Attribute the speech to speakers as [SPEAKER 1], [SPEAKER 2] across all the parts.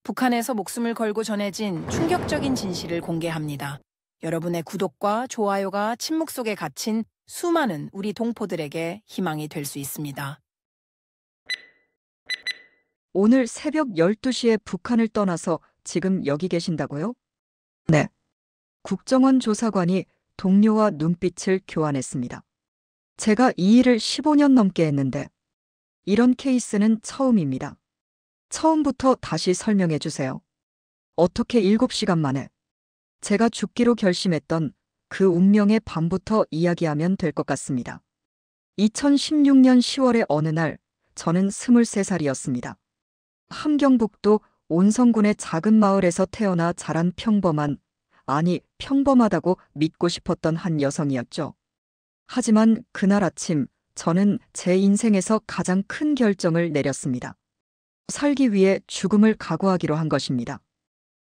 [SPEAKER 1] 북한에서 목숨을 걸고 전해진 충격적인 진실을 공개합니다. 여러분의 구독과 좋아요가 침묵 속에 갇힌 수많은 우리 동포들에게 희망이 될 수 있습니다.
[SPEAKER 2] 오늘 새벽 12시에 북한을 떠나서 지금 여기 계신다고요? 네. 국정원 조사관이 동료와 눈빛을 교환했습니다. 제가 이 일을 15년 넘게 했는데 이런 케이스는 처음입니다. 처음부터 다시 설명해 주세요. 어떻게 7시간 만에 제가 죽기로 결심했던 그 운명의 밤부터 이야기하면 될 것 같습니다. 2016년 10월의 어느 날 저는 23살이었습니다. 함경북도 온성군의 작은 마을에서 태어나 자란 평범한, 아니 평범하다고 믿고 싶었던 한 여성이었죠. 하지만 그날 아침 저는 제 인생에서 가장 큰 결정을 내렸습니다. 살기 위해 죽음을 각오하기로 한 것입니다.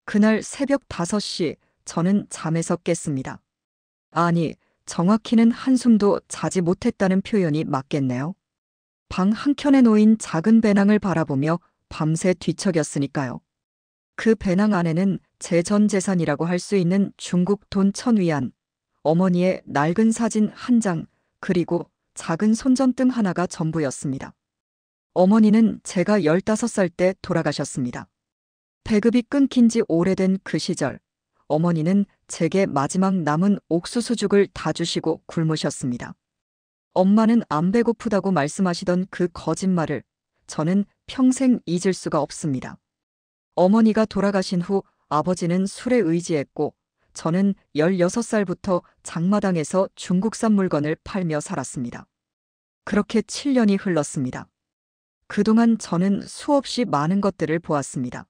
[SPEAKER 2] 그날 새벽 5시 저는 잠에서 깼습니다. 아니, 정확히는 한숨도 자지 못했다는 표현이 맞겠네요. 방 한켠에 놓인 작은 배낭을 바라보며 밤새 뒤척였으니까요. 그 배낭 안에는 제 전 재산이라고 할 수 있는 중국 돈 1000위안, 어머니의 낡은 사진 한 장, 그리고 작은 손전등 하나가 전부였습니다. 어머니는 제가 15살 때 돌아가셨습니다. 배급이 끊긴 지 오래된 그 시절, 어머니는 제게 마지막 남은 옥수수죽을 다 주시고 굶으셨습니다. 엄마는 안 배고프다고 말씀하시던 그 거짓말을 저는 평생 잊을 수가 없습니다. 어머니가 돌아가신 후 아버지는 술에 의지했고 저는 16살부터 장마당에서 중국산 물건을 팔며 살았습니다. 그렇게 7년이 흘렀습니다. 그동안 저는 수없이 많은 것들을 보았습니다.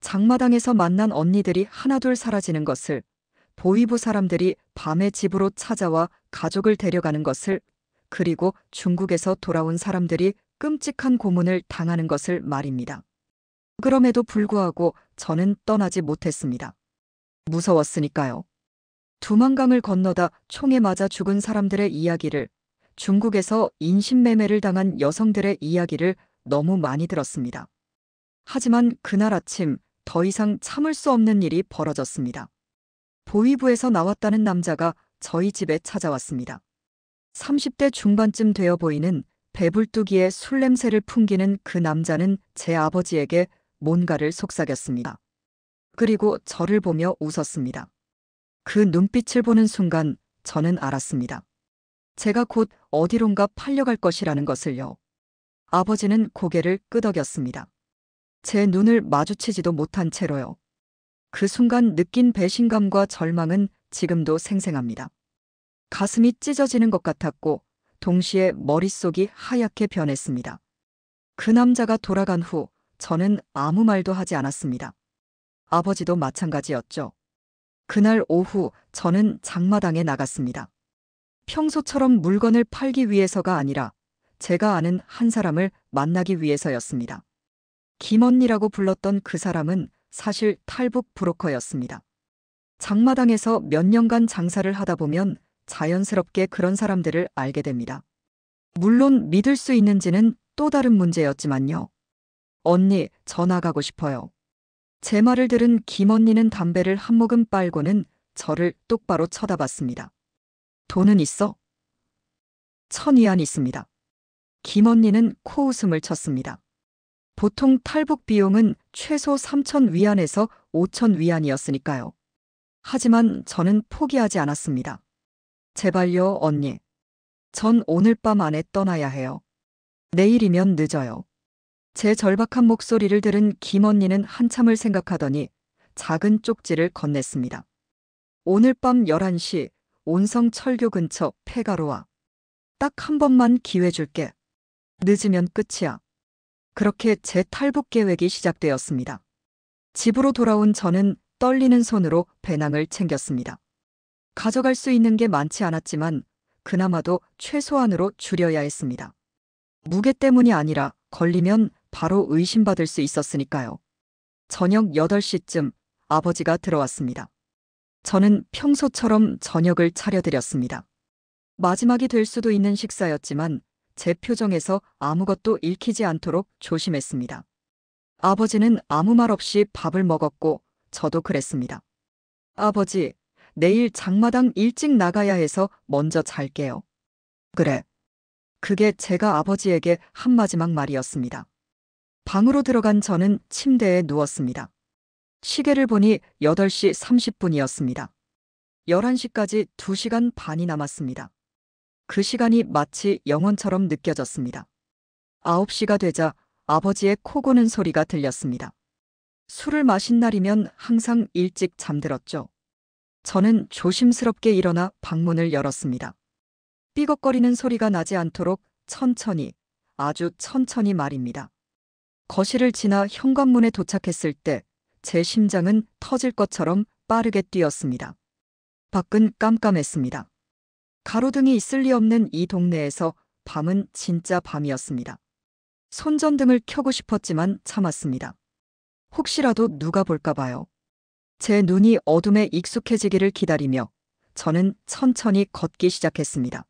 [SPEAKER 2] 장마당에서 만난 언니들이 하나둘 사라지는 것을, 보위부 사람들이 밤에 집으로 찾아와 가족을 데려가는 것을, 그리고 중국에서 돌아온 사람들이 끔찍한 고문을 당하는 것을 말입니다. 그럼에도 불구하고 저는 떠나지 못했습니다. 무서웠으니까요. 두만강을 건너다 총에 맞아 죽은 사람들의 이야기를, 중국에서 인신매매를 당한 여성들의 이야기를 너무 많이 들었습니다. 하지만 그날 아침 더 이상 참을 수 없는 일이 벌어졌습니다. 보위부에서 나왔다는 남자가 저희 집에 찾아왔습니다. 30대 중반쯤 되어 보이는 배불뚝이의 술 냄새를 풍기는 그 남자는 제 아버지에게 뭔가를 속삭였습니다. 그리고 저를 보며 웃었습니다. 그 눈빛을 보는 순간 저는 알았습니다. 제가 곧 어디론가 팔려갈 것이라는 것을요. 아버지는 고개를 끄덕였습니다. 제 눈을 마주치지도 못한 채로요. 그 순간 느낀 배신감과 절망은 지금도 생생합니다. 가슴이 찢어지는 것 같았고 동시에 머릿속이 하얗게 변했습니다. 그 남자가 돌아간 후 저는 아무 말도 하지 않았습니다. 아버지도 마찬가지였죠. 그날 오후 저는 장마당에 나갔습니다. 평소처럼 물건을 팔기 위해서가 아니라 제가 아는 한 사람을 만나기 위해서였습니다. 김언니라고 불렀던 그 사람은 사실 탈북 브로커였습니다. 장마당에서 몇 년간 장사를 하다 보면 자연스럽게 그런 사람들을 알게 됩니다. 물론 믿을 수 있는지는 또 다른 문제였지만요. 언니, 저 나가고 싶어요. 제 말을 들은 김언니는 담배를 한 모금 빨고는 저를 똑바로 쳐다봤습니다. 돈은 있어? 1000위안 있습니다. 김언니는 코웃음을 쳤습니다. 보통 탈북 비용은 최소 3000위안에서 5000위안이었으니까요. 하지만 저는 포기하지 않았습니다. 제발요, 언니. 전 오늘 밤 안에 떠나야 해요. 내일이면 늦어요. 제 절박한 목소리를 들은 김언니는 한참을 생각하더니 작은 쪽지를 건넸습니다. 오늘 밤 11시 온성 철교 근처 폐가로 와. 딱 한 번만 기회 줄게. 늦으면 끝이야. 그렇게 제 탈북 계획이 시작되었습니다. 집으로 돌아온 저는 떨리는 손으로 배낭을 챙겼습니다. 가져갈 수 있는 게 많지 않았지만 그나마도 최소한으로 줄여야 했습니다. 무게 때문이 아니라 걸리면 바로 의심받을 수 있었으니까요. 저녁 8시쯤 아버지가 들어왔습니다. 저는 평소처럼 저녁을 차려드렸습니다. 마지막이 될 수도 있는 식사였지만 제 표정에서 아무것도 읽히지 않도록 조심했습니다. 아버지는 아무 말 없이 밥을 먹었고 저도 그랬습니다. 아버지, 내일 장마당 일찍 나가야 해서 먼저 잘게요. 그래. 그게 제가 아버지에게 한 마지막 말이었습니다. 방으로 들어간 저는 침대에 누웠습니다. 시계를 보니 8시 30분이었습니다. 11시까지 2시간 반이 남았습니다. 그 시간이 마치 영원처럼 느껴졌습니다. 9시가 되자 아버지의 코 고는 소리가 들렸습니다. 술을 마신 날이면 항상 일찍 잠들었죠. 저는 조심스럽게 일어나 방문을 열었습니다. 삐걱거리는 소리가 나지 않도록 천천히, 아주 천천히 말입니다. 거실을 지나 현관문에 도착했을 때 제 심장은 터질 것처럼 빠르게 뛰었습니다. 밖은 깜깜했습니다. 가로등이 있을 리 없는 이 동네에서 밤은 진짜 밤이었습니다. 손전등을 켜고 싶었지만 참았습니다. 혹시라도 누가 볼까 봐요. 제 눈이 어둠에 익숙해지기를 기다리며 저는 천천히 걷기 시작했습니다.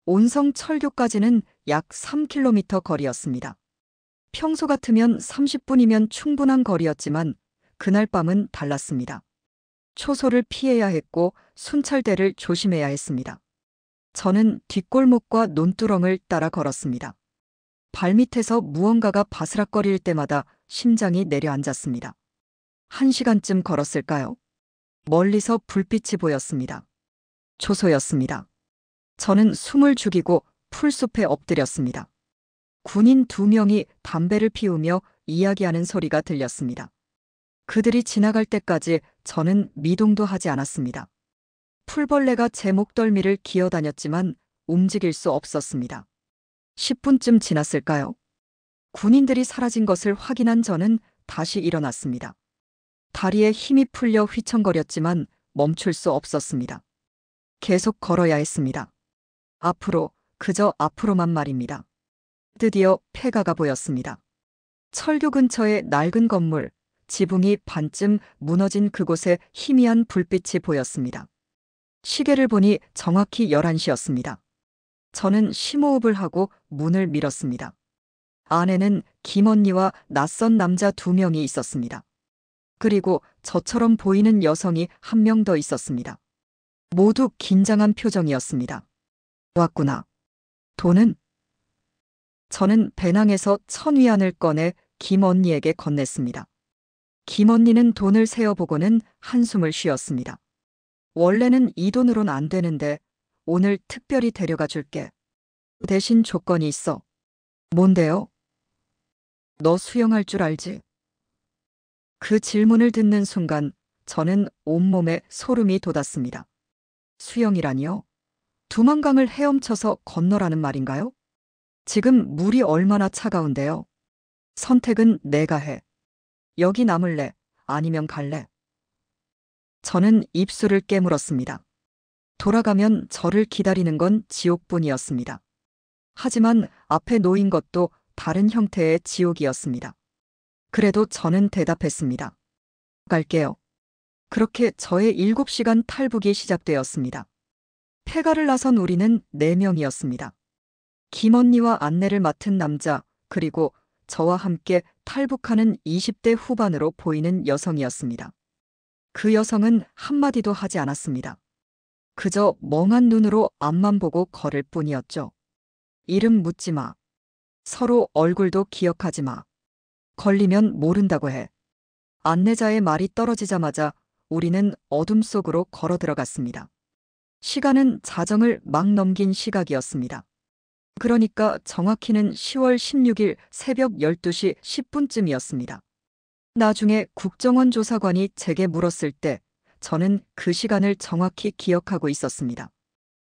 [SPEAKER 2] 온성 철교까지는 약 3km 거리였습니다. 평소 같으면 30분이면 충분한 거리였지만 그날 밤은 달랐습니다. 초소를 피해야 했고 순찰대를 조심해야 했습니다. 저는 뒷골목과 논두렁을 따라 걸었습니다. 발밑에서 무언가가 바스락거릴 때마다 심장이 내려앉았습니다. 1시간쯤 걸었을까요? 멀리서 불빛이 보였습니다. 초소였습니다. 저는 숨을 죽이고 풀숲에 엎드렸습니다. 군인 2명이 담배를 피우며 이야기하는 소리가 들렸습니다. 그들이 지나갈 때까지 저는 미동도 하지 않았습니다. 풀벌레가 제 목덜미를 기어다녔지만 움직일 수 없었습니다. 10분쯤 지났을까요? 군인들이 사라진 것을 확인한 저는 다시 일어났습니다. 다리에 힘이 풀려 휘청거렸지만 멈출 수 없었습니다. 계속 걸어야 했습니다. 앞으로, 그저 앞으로만 말입니다. 드디어 폐가가 보였습니다. 철교 근처의 낡은 건물, 지붕이 반쯤 무너진 그곳에 희미한 불빛이 보였습니다. 시계를 보니 정확히 11시였습니다. 저는 심호흡을 하고 문을 밀었습니다. 안에는 김언니와 낯선 남자 2명이 있었습니다. 그리고 저처럼 보이는 여성이 1명 더 있었습니다. 모두 긴장한 표정이었습니다. 왔구나. 돈은? 저는 배낭에서 1,000위안을 꺼내 김언니에게 건넸습니다. 김언니는 돈을 세어보고는 한숨을 쉬었습니다. 원래는 이 돈으론 안 되는데 오늘 특별히 데려가 줄게. 대신 조건이 있어. 뭔데요? 너 수영할 줄 알지? 그 질문을 듣는 순간 저는 온몸에 소름이 돋았습니다. 수영이라니요? 두만강을 헤엄쳐서 건너라는 말인가요? 지금 물이 얼마나 차가운데요? 선택은 내가 해. 여기 남을래? 아니면 갈래? 저는 입술을 깨물었습니다. 돌아가면 저를 기다리는 건 지옥뿐이었습니다. 하지만 앞에 놓인 것도 다른 형태의 지옥이었습니다. 그래도 저는 대답했습니다. 갈게요. 그렇게 저의 7시간 탈북이 시작되었습니다. 폐가를 나선 우리는 4명이었습니다. 김언니와 안내를 맡은 남자, 그리고 저와 함께 탈북하는 20대 후반으로 보이는 여성이었습니다. 그 여성은 한마디도 하지 않았습니다. 그저 멍한 눈으로 앞만 보고 걸을 뿐이었죠. 이름 묻지 마. 서로 얼굴도 기억하지 마. 걸리면 모른다고 해. 안내자의 말이 떨어지자마자 우리는 어둠 속으로 걸어 들어갔습니다. 시간은 자정을 막 넘긴 시각이었습니다. 그러니까 정확히는 10월 16일 새벽 12시 10분쯤이었습니다. 나중에 국정원 조사관이 제게 물었을 때 저는 그 시간을 정확히 기억하고 있었습니다.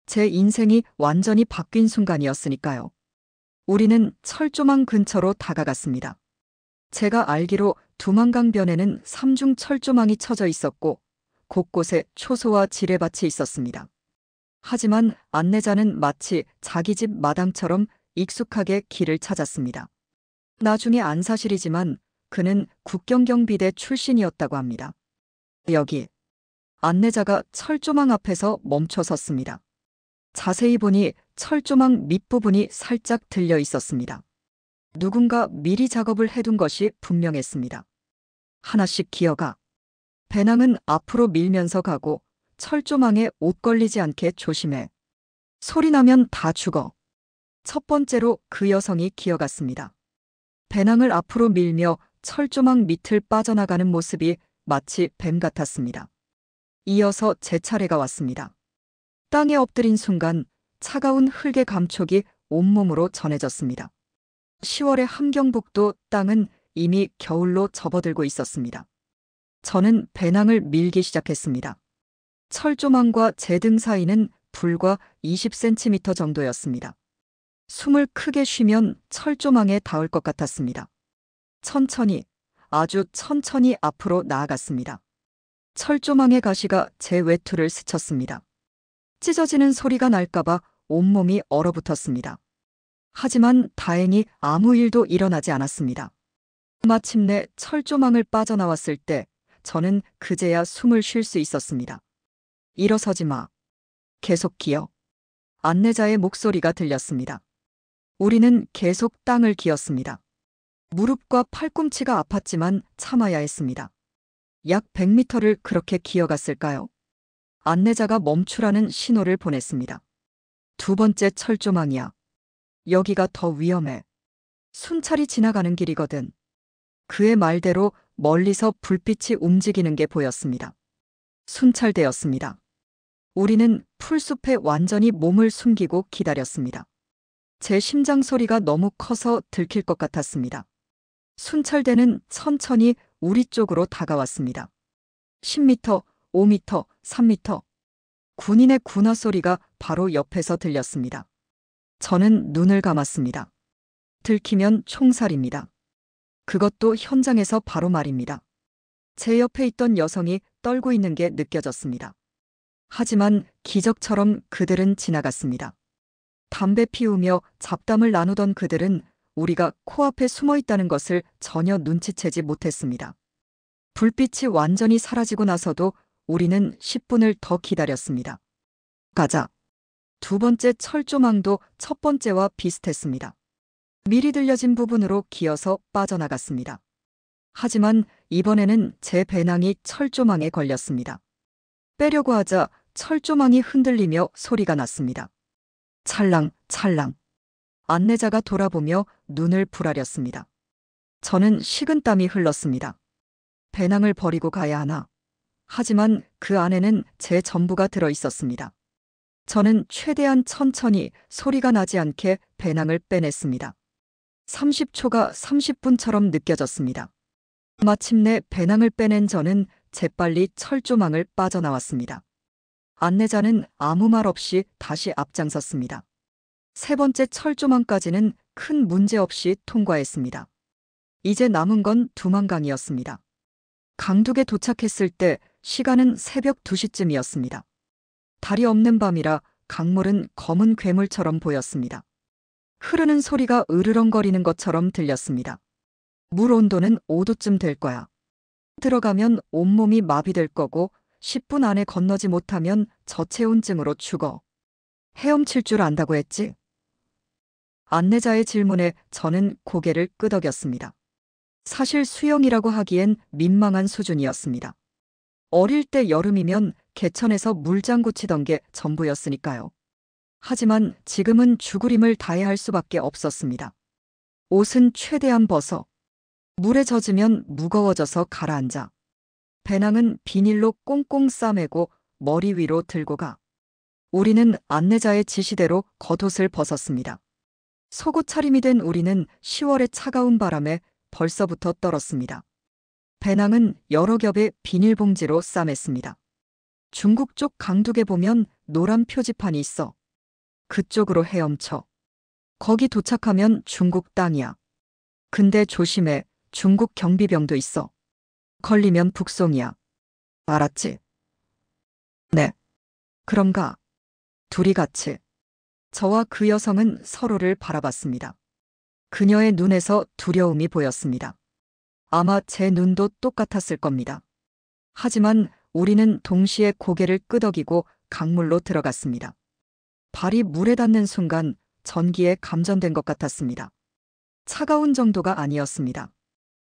[SPEAKER 2] 제 인생이 완전히 바뀐 순간이었으니까요. 우리는 철조망 근처로 다가갔습니다. 제가 알기로 두만강변에는 3중 철조망이 쳐져 있었고 곳곳에 초소와 지뢰밭이 있었습니다. 하지만 안내자는 마치 자기 집 마당처럼 익숙하게 길을 찾았습니다. 나중에 안 사실이지만 그는 국경경비대 출신이었다고 합니다. 여기. 안내자가 철조망 앞에서 멈춰 섰습니다. 자세히 보니 철조망 밑부분이 살짝 들려 있었습니다. 누군가 미리 작업을 해둔 것이 분명했습니다. 하나씩 기어가. 배낭은 앞으로 밀면서 가고 철조망에 옷 걸리지 않게 조심해. 소리 나면 다 죽어. 첫 번째로 그 여성이 기어갔습니다. 배낭을 앞으로 밀며 철조망 밑을 빠져나가는 모습이 마치 뱀 같았습니다. 이어서 제 차례가 왔습니다. 땅에 엎드린 순간 차가운 흙의 감촉이 온몸으로 전해졌습니다. 10월의 함경북도 땅은 이미 겨울로 접어들고 있었습니다. 저는 배낭을 밀기 시작했습니다. 철조망과 제 등 사이는 불과 20cm 정도였습니다. 숨을 크게 쉬면 철조망에 닿을 것 같았습니다. 천천히, 아주 천천히 앞으로 나아갔습니다. 철조망의 가시가 제 외투를 스쳤습니다. 찢어지는 소리가 날까봐 온몸이 얼어붙었습니다. 하지만 다행히 아무 일도 일어나지 않았습니다. 마침내 철조망을 빠져나왔을 때 저는 그제야 숨을 쉴 수 있었습니다. 일어서지 마. 계속 기어. 안내자의 목소리가 들렸습니다. 우리는 계속 땅을 기었습니다. 무릎과 팔꿈치가 아팠지만 참아야 했습니다. 약 100m를 그렇게 기어갔을까요? 안내자가 멈추라는 신호를 보냈습니다. 두 번째 철조망이야. 여기가 더 위험해. 순찰이 지나가는 길이거든. 그의 말대로 멀리서 불빛이 움직이는 게 보였습니다. 순찰대였습니다. 우리는 풀숲에 완전히 몸을 숨기고 기다렸습니다. 제 심장 소리가 너무 커서 들킬 것 같았습니다. 순찰대는 천천히 우리 쪽으로 다가왔습니다. 10m, 5m, 3m. 군인의 군화 소리가 바로 옆에서 들렸습니다. 저는 눈을 감았습니다. 들키면 총살입니다. 그것도 현장에서 바로 말입니다. 제 옆에 있던 여성이 떨고 있는 게 느껴졌습니다. 하지만 기적처럼 그들은 지나갔습니다. 담배 피우며 잡담을 나누던 그들은 우리가 코앞에 숨어 있다는 것을 전혀 눈치채지 못했습니다. 불빛이 완전히 사라지고 나서도 우리는 10분을 더 기다렸습니다. 가자. 두 번째 철조망도 첫 번째와 비슷했습니다. 미리 들려진 부분으로 기어서 빠져나갔습니다. 하지만 이번에는 제 배낭이 철조망에 걸렸습니다. 빼려고 하자 철조망이 흔들리며 소리가 났습니다. 찰랑, 찰랑. 안내자가 돌아보며 눈을 부라렸습니다. 저는 식은땀이 흘렀습니다. 배낭을 버리고 가야 하나. 하지만 그 안에는 제 전부가 들어 있었습니다. 저는 최대한 천천히 소리가 나지 않게 배낭을 빼냈습니다. 30초가 30분처럼 느껴졌습니다. 마침내 배낭을 빼낸 저는 재빨리 철조망을 빠져나왔습니다. 안내자는 아무 말 없이 다시 앞장섰습니다. 세 번째 철조망까지는 큰 문제 없이 통과했습니다. 이제 남은 건 두만강이었습니다. 강둑에 도착했을 때 시간은 새벽 2시쯤이었습니다. 달이 없는 밤이라 강물은 검은 괴물처럼 보였습니다. 흐르는 소리가 으르렁거리는 것처럼 들렸습니다. 물 온도는 5도쯤 될 거야. 들어가면 온몸이 마비될 거고 10분 안에 건너지 못하면 저체온증으로 죽어. 헤엄칠 줄 안다고 했지? 안내자의 질문에 저는 고개를 끄덕였습니다. 사실 수영이라고 하기엔 민망한 수준이었습니다. 어릴 때 여름이면 개천에서 물장구 치던 게 전부였으니까요. 하지만 지금은 죽으림을 다해야 할 수밖에 없었습니다. 옷은 최대한 벗어. 물에 젖으면 무거워져서 가라앉아. 배낭은 비닐로 꽁꽁 싸매고 머리 위로 들고 가. 우리는 안내자의 지시대로 겉옷을 벗었습니다. 속옷 차림이 된 우리는 10월의 차가운 바람에 벌써부터 떨었습니다. 배낭은 여러 겹의 비닐봉지로 싸맸습니다. 중국 쪽 강둑에 보면 노란 표지판이 있어. 그쪽으로 헤엄쳐. 거기 도착하면 중국 땅이야. 근데 조심해. 중국 경비병도 있어. 걸리면 북송이야. 알았지? 네. 그럼 가. 둘이 같이. 저와 그 여성은 서로를 바라봤습니다. 그녀의 눈에서 두려움이 보였습니다. 아마 제 눈도 똑같았을 겁니다. 하지만 우리는 동시에 고개를 끄덕이고 강물로 들어갔습니다. 발이 물에 닿는 순간 전기에 감전된 것 같았습니다. 차가운 정도가 아니었습니다.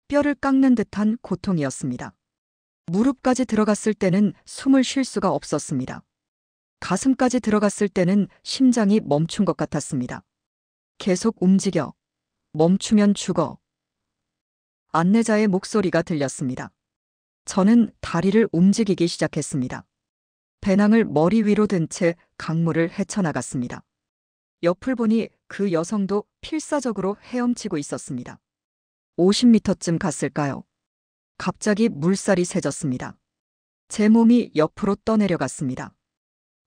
[SPEAKER 2] 뼈를 깎는 듯한 고통이었습니다. 무릎까지 들어갔을 때는 숨을 쉴 수가 없었습니다. 가슴까지 들어갔을 때는 심장이 멈춘 것 같았습니다. 계속 움직여. 멈추면 죽어. 안내자의 목소리가 들렸습니다. 저는 다리를 움직이기 시작했습니다. 배낭을 머리 위로 든 채 강물을 헤쳐나갔습니다. 옆을 보니 그 여성도 필사적으로 헤엄치고 있었습니다. 50m쯤 갔을까요? 갑자기 물살이 세졌습니다. 제 몸이 옆으로 떠내려갔습니다.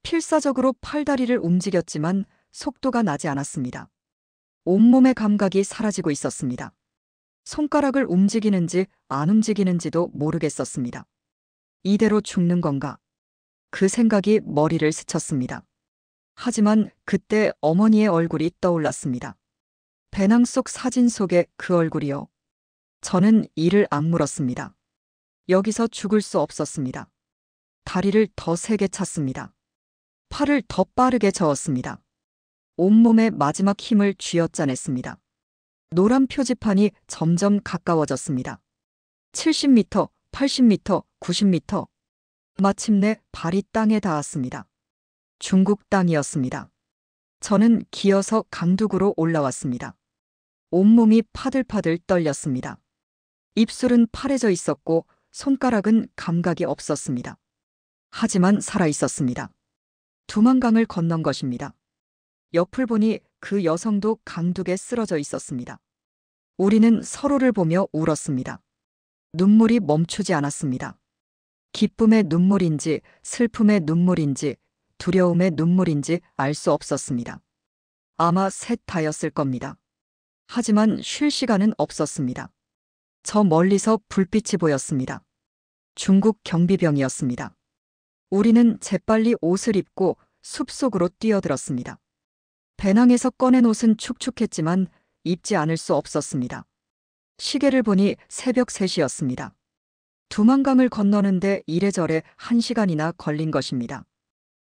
[SPEAKER 2] 필사적으로 팔다리를 움직였지만 속도가 나지 않았습니다. 온몸의 감각이 사라지고 있었습니다. 손가락을 움직이는지 안 움직이는지도 모르겠었습니다. 이대로 죽는 건가? 그 생각이 머리를 스쳤습니다. 하지만 그때 어머니의 얼굴이 떠올랐습니다. 배낭 속 사진 속의 그 얼굴이요. 저는 이를 악물었습니다. 여기서 죽을 수 없었습니다. 다리를 더 세게 찼습니다. 팔을 더 빠르게 저었습니다. 온몸에 마지막 힘을 쥐어짜냈습니다. 노란 표지판이 점점 가까워졌습니다. 70m, 80m, 90m. 마침내 발이 땅에 닿았습니다. 중국 땅이었습니다. 저는 기어서 강둑으로 올라왔습니다. 온몸이 파들파들 떨렸습니다. 입술은 파래져 있었고 손가락은 감각이 없었습니다. 하지만 살아 있었습니다. 두만강을 건넌 것입니다. 옆을 보니 그 여성도 강둑에 쓰러져 있었습니다. 우리는 서로를 보며 울었습니다. 눈물이 멈추지 않았습니다. 기쁨의 눈물인지 슬픔의 눈물인지 두려움의 눈물인지 알 수 없었습니다. 아마 셋 다였을 겁니다. 하지만 쉴 시간은 없었습니다. 저 멀리서 불빛이 보였습니다. 중국 경비병이었습니다. 우리는 재빨리 옷을 입고 숲속으로 뛰어들었습니다. 배낭에서 꺼낸 옷은 축축했지만 입지 않을 수 없었습니다. 시계를 보니 새벽 3시였습니다. 두만강을 건너는데 이래저래 1시간이나 걸린 것입니다.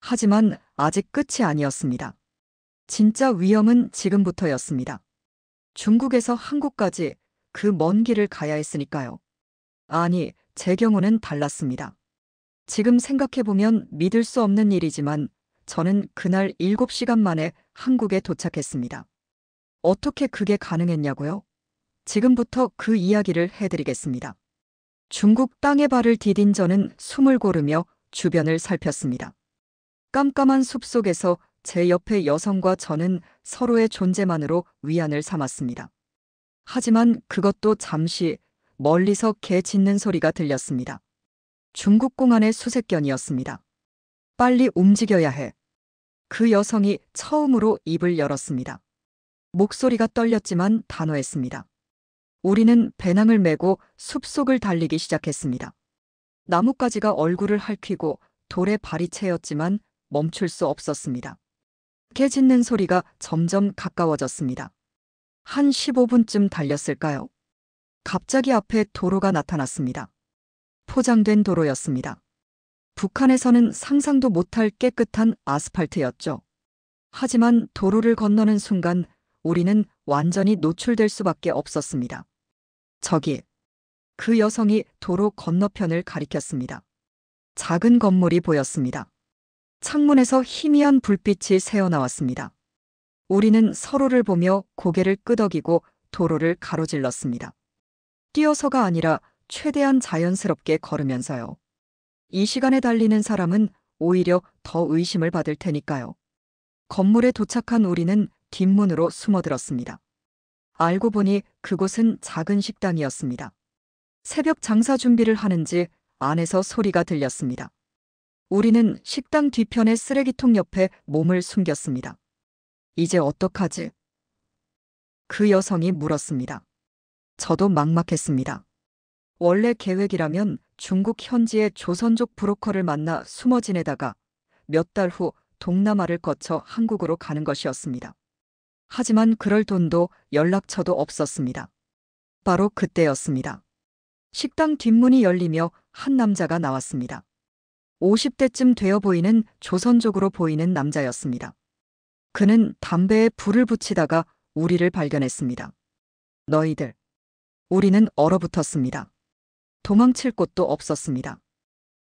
[SPEAKER 2] 하지만 아직 끝이 아니었습니다. 진짜 위험은 지금부터였습니다. 중국에서 한국까지 그 먼 길을 가야 했으니까요. 아니, 제 경우는 달랐습니다. 지금 생각해보면 믿을 수 없는 일이지만 저는 그날 7시간 만에 한국에 도착했습니다. 어떻게 그게 가능했냐고요? 지금부터 그 이야기를 해드리겠습니다. 중국 땅에 발을 디딘 저는 숨을 고르며 주변을 살폈습니다. 깜깜한 숲속에서 제 옆에 여성과 저는 서로의 존재만으로 위안을 삼았습니다. 하지만 그것도 잠시 멀리서 개 짖는 소리가 들렸습니다. 중국 공안의 수색견이었습니다. 빨리 움직여야 해. 그 여성이 처음으로 입을 열었습니다. 목소리가 떨렸지만 단호했습니다. 우리는 배낭을 메고 숲속을 달리기 시작했습니다. 나뭇가지가 얼굴을 핥히고 돌에 발이 채였지만 멈출 수 없었습니다. 개 짖는 소리가 점점 가까워졌습니다. 한 15분쯤 달렸을까요? 갑자기 앞에 도로가 나타났습니다. 포장된 도로였습니다. 북한에서는 상상도 못할 깨끗한 아스팔트였죠. 하지만 도로를 건너는 순간 우리는 완전히 노출될 수밖에 없었습니다. 저기, 그 여성이 도로 건너편을 가리켰습니다. 작은 건물이 보였습니다. 창문에서 희미한 불빛이 새어나왔습니다. 우리는 서로를 보며 고개를 끄덕이고 도로를 가로질렀습니다. 뛰어서가 아니라 최대한 자연스럽게 걸으면서요. 이 시간에 달리는 사람은 오히려 더 의심을 받을 테니까요. 건물에 도착한 우리는 뒷문으로 숨어들었습니다. 알고 보니 그곳은 작은 식당이었습니다. 새벽 장사 준비를 하는지 안에서 소리가 들렸습니다. 우리는 식당 뒤편의 쓰레기통 옆에 몸을 숨겼습니다. 이제 어떡하지? 그 여성이 물었습니다. 저도 막막했습니다. 원래 계획이라면 중국 현지의 조선족 브로커를 만나 숨어 지내다가 몇 달 후 동남아를 거쳐 한국으로 가는 것이었습니다. 하지만 그럴 돈도 연락처도 없었습니다. 바로 그때였습니다. 식당 뒷문이 열리며 한 남자가 나왔습니다. 50대쯤 되어 보이는 조선족으로 보이는 남자였습니다. 그는 담배에 불을 붙이다가 우리를 발견했습니다. 너희들. 우리는 얼어붙었습니다. 도망칠 곳도 없었습니다.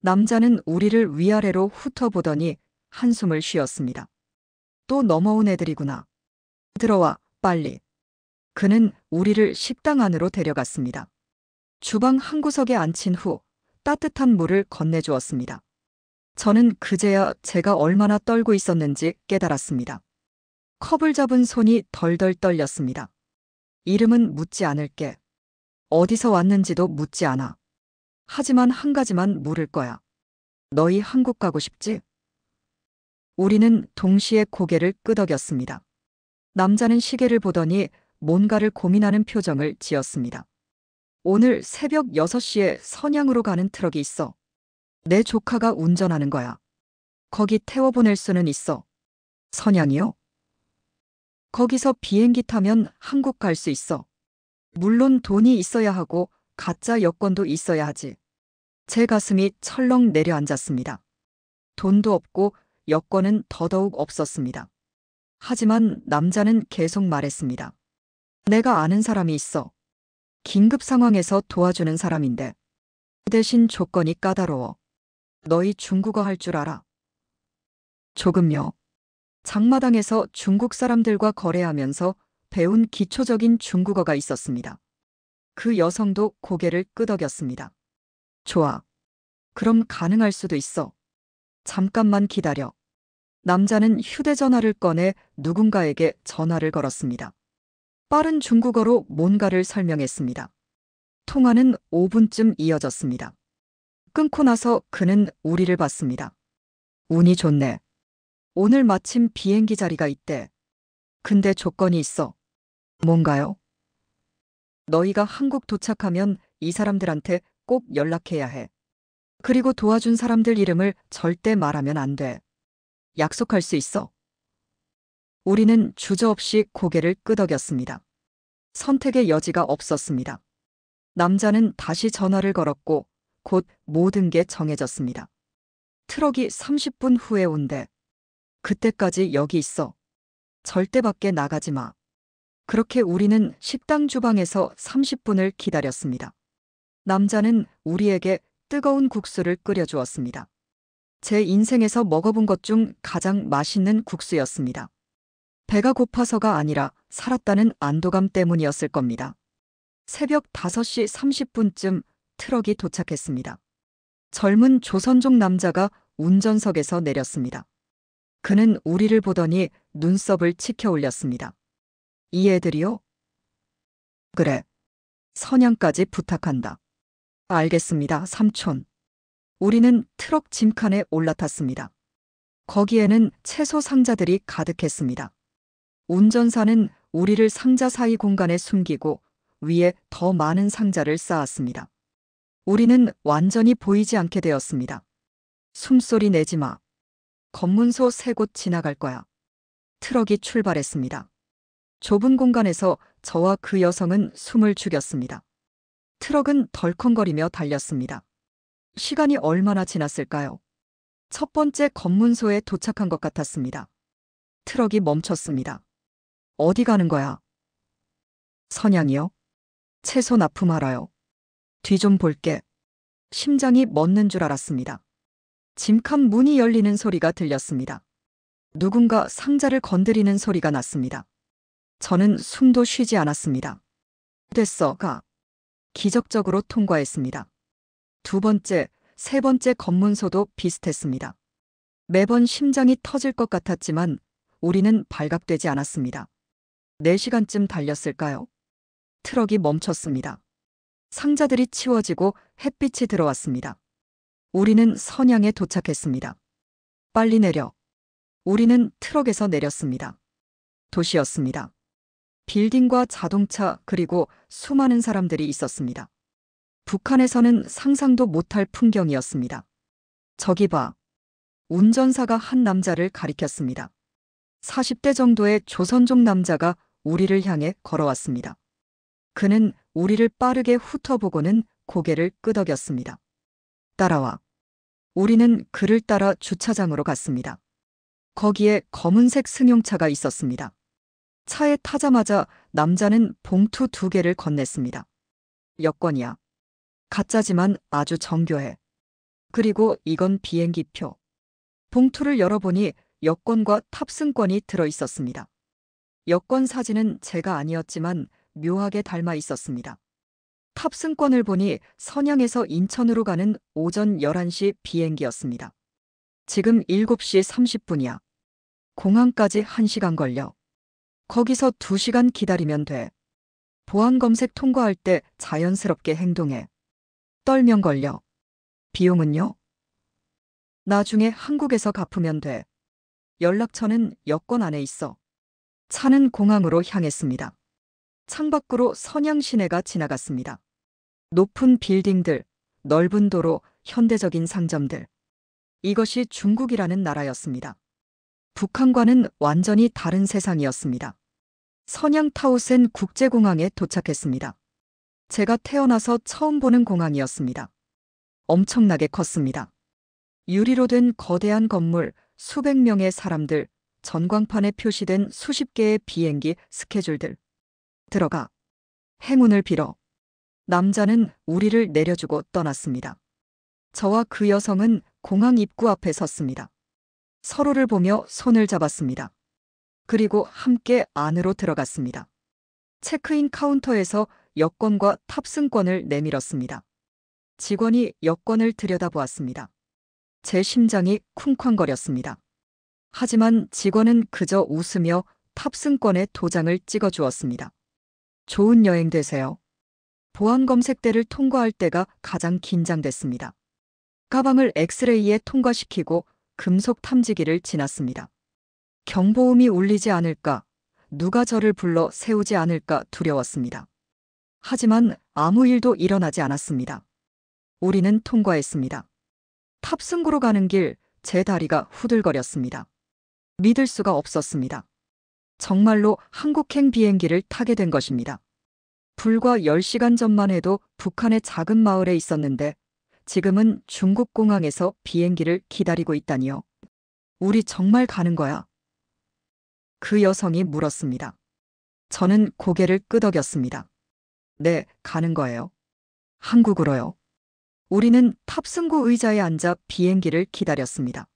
[SPEAKER 2] 남자는 우리를 위아래로 훑어보더니 한숨을 쉬었습니다. 또 넘어온 애들이구나. 들어와, 빨리. 그는 우리를 식당 안으로 데려갔습니다. 주방 한 구석에 앉힌 후 따뜻한 물을 건네주었습니다. 저는 그제야 제가 얼마나 떨고 있었는지 깨달았습니다. 컵을 잡은 손이 덜덜 떨렸습니다. 이름은 묻지 않을게. 어디서 왔는지도 묻지 않아. 하지만 한 가지만 물을 거야. 너희 한국 가고 싶지? 우리는 동시에 고개를 끄덕였습니다. 남자는 시계를 보더니 뭔가를 고민하는 표정을 지었습니다. 오늘 새벽 6시에 선양으로 가는 트럭이 있어. 내 조카가 운전하는 거야. 거기 태워보낼 수는 있어. 선양이요? 거기서 비행기 타면 한국 갈 수 있어. 물론 돈이 있어야 하고 가짜 여권도 있어야 하지. 제 가슴이 철렁 내려앉았습니다. 돈도 없고 여권은 더더욱 없었습니다. 하지만 남자는 계속 말했습니다. 내가 아는 사람이 있어. 긴급 상황에서 도와주는 사람인데. 그 대신 조건이 까다로워. 너희 중국어 할 줄 알아? 조금요. 장마당에서 중국 사람들과 거래하면서 배운 기초적인 중국어가 있었습니다. 그 여성도 고개를 끄덕였습니다. 좋아. 그럼 가능할 수도 있어. 잠깐만 기다려. 남자는 휴대전화를 꺼내 누군가에게 전화를 걸었습니다. 빠른 중국어로 뭔가를 설명했습니다. 통화는 5분쯤 이어졌습니다. 끊고 나서 그는 우리를 봤습니다. 운이 좋네. 오늘 마침 비행기 자리가 있대. 근데 조건이 있어. 뭔가요? 너희가 한국 도착하면 이 사람들한테 꼭 연락해야 해. 그리고 도와준 사람들 이름을 절대 말하면 안 돼. 약속할 수 있어. 우리는 주저없이 고개를 끄덕였습니다. 선택의 여지가 없었습니다. 남자는 다시 전화를 걸었고 곧 모든 게 정해졌습니다. 트럭이 30분 후에 온대. 그때까지 여기 있어. 절대 밖에 나가지 마. 그렇게 우리는 식당 주방에서 30분을 기다렸습니다. 남자는 우리에게 뜨거운 국수를 끓여주었습니다. 제 인생에서 먹어본 것 중 가장 맛있는 국수였습니다. 배가 고파서가 아니라 살았다는 안도감 때문이었을 겁니다. 새벽 5시 30분쯤 트럭이 도착했습니다. 젊은 조선족 남자가 운전석에서 내렸습니다. 그는 우리를 보더니 눈썹을 치켜 올렸습니다. 이 애들이요? 그래. 선양까지 부탁한다. 알겠습니다, 삼촌. 우리는 트럭 짐칸에 올라탔습니다. 거기에는 채소 상자들이 가득했습니다. 운전사는 우리를 상자 사이 공간에 숨기고 위에 더 많은 상자를 쌓았습니다. 우리는 완전히 보이지 않게 되었습니다. 숨소리 내지 마. 검문소 3곳 지나갈 거야. 트럭이 출발했습니다. 좁은 공간에서 저와 그 여성은 숨을 죽였습니다. 트럭은 덜컹거리며 달렸습니다. 시간이 얼마나 지났을까요? 첫 번째 검문소에 도착한 것 같았습니다. 트럭이 멈췄습니다. 어디 가는 거야? 선양이요? 채소 납품하러요. 뒤 좀 볼게. 심장이 멎는 줄 알았습니다. 짐칸 문이 열리는 소리가 들렸습니다. 누군가 상자를 건드리는 소리가 났습니다. 저는 숨도 쉬지 않았습니다. 됐어, 가. 기적적으로 통과했습니다. 두 번째, 세 번째 검문소도 비슷했습니다. 매번 심장이 터질 것 같았지만 우리는 발각되지 않았습니다. 4시간쯤 달렸을까요? 트럭이 멈췄습니다. 상자들이 치워지고 햇빛이 들어왔습니다. 우리는 선양에 도착했습니다. 빨리 내려. 우리는 트럭에서 내렸습니다. 도시였습니다. 빌딩과 자동차 그리고 수많은 사람들이 있었습니다. 북한에서는 상상도 못할 풍경이었습니다. 저기 봐. 운전사가 한 남자를 가리켰습니다. 40대 정도의 조선족 남자가 우리를 향해 걸어왔습니다. 그는 우리를 빠르게 훑어보고는 고개를 끄덕였습니다. 따라와. 우리는 그를 따라 주차장으로 갔습니다. 거기에 검은색 승용차가 있었습니다. 차에 타자마자 남자는 봉투 2개를 건넸습니다. 여권이야. 가짜지만 아주 정교해. 그리고 이건 비행기표. 봉투를 열어보니 여권과 탑승권이 들어 있었습니다. 여권 사진은 제가 아니었지만 묘하게 닮아 있었습니다. 탑승권을 보니 선양에서 인천으로 가는 오전 11시 비행기였습니다. 지금 7시 30분이야. 공항까지 1시간 걸려. 거기서 2시간 기다리면 돼. 보안 검색 통과할 때 자연스럽게 행동해. 떨면 걸려. 비용은요? 나중에 한국에서 갚으면 돼. 연락처는 여권 안에 있어. 차는 공항으로 향했습니다. 창밖으로 선양 시내가 지나갔습니다. 높은 빌딩들, 넓은 도로, 현대적인 상점들. 이것이 중국이라는 나라였습니다. 북한과는 완전히 다른 세상이었습니다. 선양 타오센 국제공항에 도착했습니다. 제가 태어나서 처음 보는 공항이었습니다. 엄청나게 컸습니다. 유리로 된 거대한 건물, 수백 명의 사람들, 전광판에 표시된 수십 개의 비행기 스케줄들. 들어가. 행운을 빌어. 남자는 우리를 내려주고 떠났습니다. 저와 그 여성은 공항 입구 앞에 섰습니다. 서로를 보며 손을 잡았습니다. 그리고 함께 안으로 들어갔습니다. 체크인 카운터에서 여권과 탑승권을 내밀었습니다. 직원이 여권을 들여다보았습니다. 제 심장이 쿵쾅거렸습니다. 하지만 직원은 그저 웃으며 탑승권에 도장을 찍어주었습니다. 좋은 여행 되세요. 보안 검색대를 통과할 때가 가장 긴장됐습니다. 가방을 엑스레이에 통과시키고 금속 탐지기를 지났습니다. 경보음이 울리지 않을까, 누가 저를 불러 세우지 않을까 두려웠습니다. 하지만 아무 일도 일어나지 않았습니다. 우리는 통과했습니다. 탑승구로 가는 길, 제 다리가 후들거렸습니다. 믿을 수가 없었습니다. 정말로 한국행 비행기를 타게 된 것입니다. 불과 10시간 전만 해도 북한의 작은 마을에 있었는데 지금은 중국 공항에서 비행기를 기다리고 있다니요. 우리 정말 가는 거야? 그 여성이 물었습니다. 저는 고개를 끄덕였습니다. 네, 가는 거예요. 한국으로요. 우리는 탑승구 의자에 앉아 비행기를 기다렸습니다.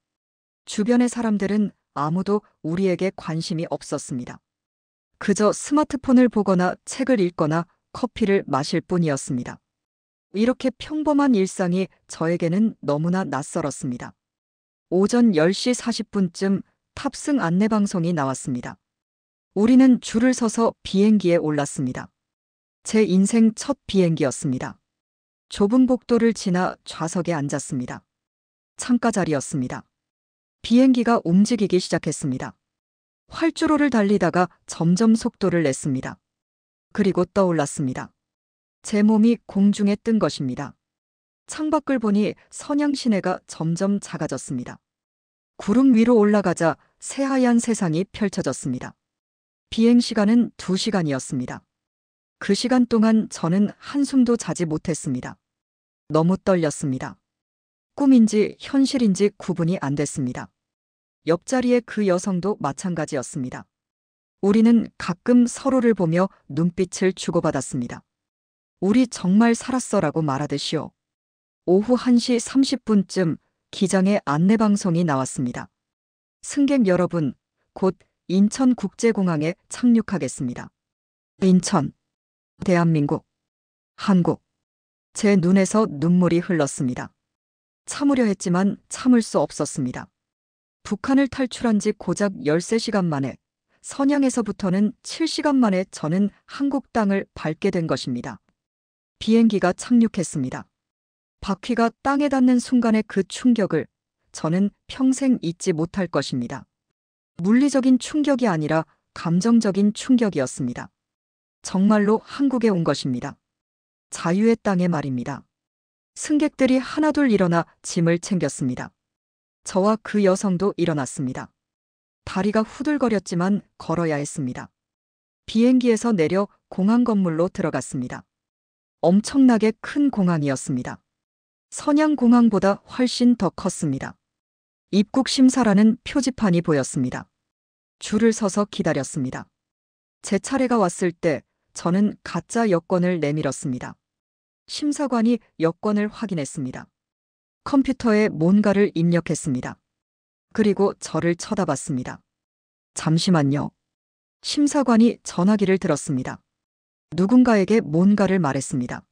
[SPEAKER 2] 주변의 사람들은 아무도 우리에게 관심이 없었습니다. 그저 스마트폰을 보거나 책을 읽거나 커피를 마실 뿐이었습니다. 이렇게 평범한 일상이 저에게는 너무나 낯설었습니다. 오전 10시 40분쯤 탑승 안내방송이 나왔습니다. 우리는 줄을 서서 비행기에 올랐습니다. 제 인생 첫 비행기였습니다. 좁은 복도를 지나 좌석에 앉았습니다. 창가 자리였습니다. 비행기가 움직이기 시작했습니다. 활주로를 달리다가 점점 속도를 냈습니다. 그리고 떠올랐습니다. 제 몸이 공중에 뜬 것입니다. 창밖을 보니 선양 시내가 점점 작아졌습니다. 구름 위로 올라가자 새하얀 세상이 펼쳐졌습니다. 비행 시간은 2시간이었습니다. 그 시간 동안 저는 한숨도 자지 못했습니다. 너무 떨렸습니다. 꿈인지 현실인지 구분이 안 됐습니다. 옆자리의 그 여성도 마찬가지였습니다. 우리는 가끔 서로를 보며 눈빛을 주고받았습니다. 우리 정말 살았어라고 말하듯이요. 오후 1시 30분쯤 기장의 안내방송이 나왔습니다. 승객 여러분, 곧 인천국제공항에 착륙하겠습니다. 인천, 대한민국, 한국. 제 눈에서 눈물이 흘렀습니다. 참으려 했지만 참을 수 없었습니다. 북한을 탈출한 지 고작 13시간 만에, 선양에서부터는 7시간 만에 저는 한국 땅을 밟게 된 것입니다. 비행기가 착륙했습니다. 바퀴가 땅에 닿는 순간의 그 충격을 저는 평생 잊지 못할 것입니다. 물리적인 충격이 아니라 감정적인 충격이었습니다. 정말로 한국에 온 것입니다. 자유의 땅에 말입니다. 승객들이 하나둘 일어나 짐을 챙겼습니다. 저와 그 여성도 일어났습니다. 다리가 후들거렸지만 걸어야 했습니다. 비행기에서 내려 공항 건물로 들어갔습니다. 엄청나게 큰 공항이었습니다. 선양공항보다 훨씬 더 컸습니다. 입국 심사라는 표지판이 보였습니다. 줄을 서서 기다렸습니다. 제 차례가 왔을 때 저는 가짜 여권을 내밀었습니다. 심사관이 여권을 확인했습니다. 컴퓨터에 뭔가를 입력했습니다. 그리고 저를 쳐다봤습니다. 잠시만요. 심사관이 전화기를 들었습니다. 누군가에게 뭔가를 말했습니다.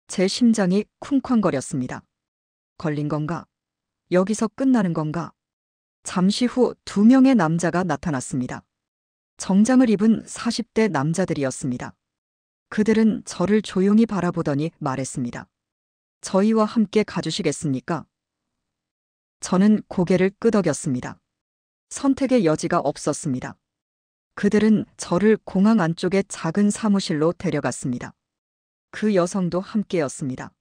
[SPEAKER 2] 제 심장이 쿵쾅거렸습니다. 걸린 건가? 여기서 끝나는 건가? 잠시 후 2명의 남자가 나타났습니다. 정장을 입은 40대 남자들이었습니다. 그들은 저를 조용히 바라보더니 말했습니다. 저희와 함께 가주시겠습니까? 저는 고개를 끄덕였습니다. 선택의 여지가 없었습니다. 그들은 저를 공항 안쪽의 작은 사무실로 데려갔습니다. 그 여성도 함께였습니다.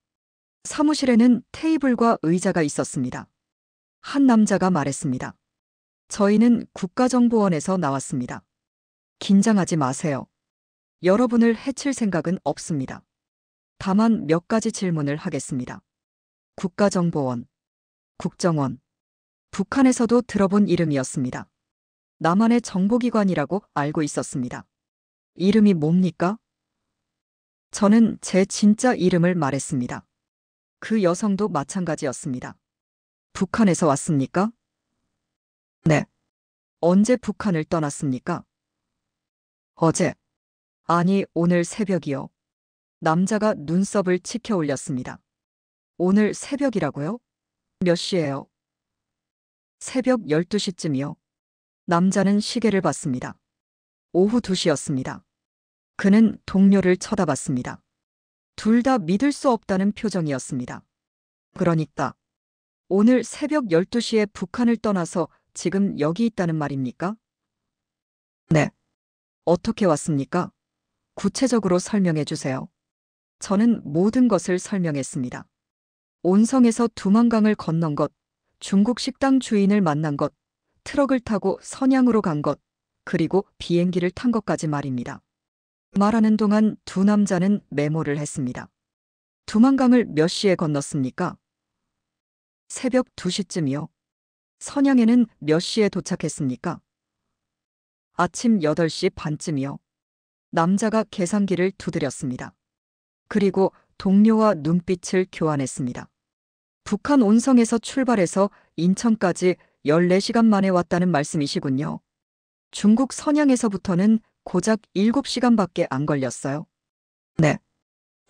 [SPEAKER 2] 사무실에는 테이블과 의자가 있었습니다. 한 남자가 말했습니다. 저희는 국가정보원에서 나왔습니다. 긴장하지 마세요. 여러분을 해칠 생각은 없습니다. 다만 몇 가지 질문을 하겠습니다. 국가정보원, 국정원, 북한에서도 들어본 이름이었습니다. 남한의 정보기관이라고 알고 있었습니다. 이름이 뭡니까? 저는 제 진짜 이름을 말했습니다. 그 여성도 마찬가지였습니다. 북한에서 왔습니까? 네. 언제 북한을 떠났습니까? 어제. 아니, 오늘 새벽이요. 남자가 눈썹을 치켜 올렸습니다. 오늘 새벽이라고요? 몇 시예요? 새벽 12시쯤이요. 남자는 시계를 봤습니다. 오후 2시였습니다. 그는 동료를 쳐다봤습니다. 둘 다 믿을 수 없다는 표정이었습니다. 그러니까 오늘 새벽 12시에 북한을 떠나서 지금 여기 있다는 말입니까? 네. 어떻게 왔습니까? 구체적으로 설명해 주세요. 저는 모든 것을 설명했습니다. 온성에서 두만강을 건넌 것, 중국 식당 주인을 만난 것, 트럭을 타고 선양으로 간 것, 그리고 비행기를 탄 것까지 말입니다. 말하는 동안 두 남자는 메모를 했습니다. 두만강을 몇 시에 건넜습니까? 새벽 2시쯤이요. 선양에는 몇 시에 도착했습니까? 아침 8시 반쯤이요. 남자가 계산기를 두드렸습니다. 그리고 동료와 눈빛을 교환했습니다. 북한 온성에서 출발해서 인천까지 14시간 만에 왔다는 말씀이시군요. 중국 선양에서부터는 고작 7시간밖에 안 걸렸어요. 네.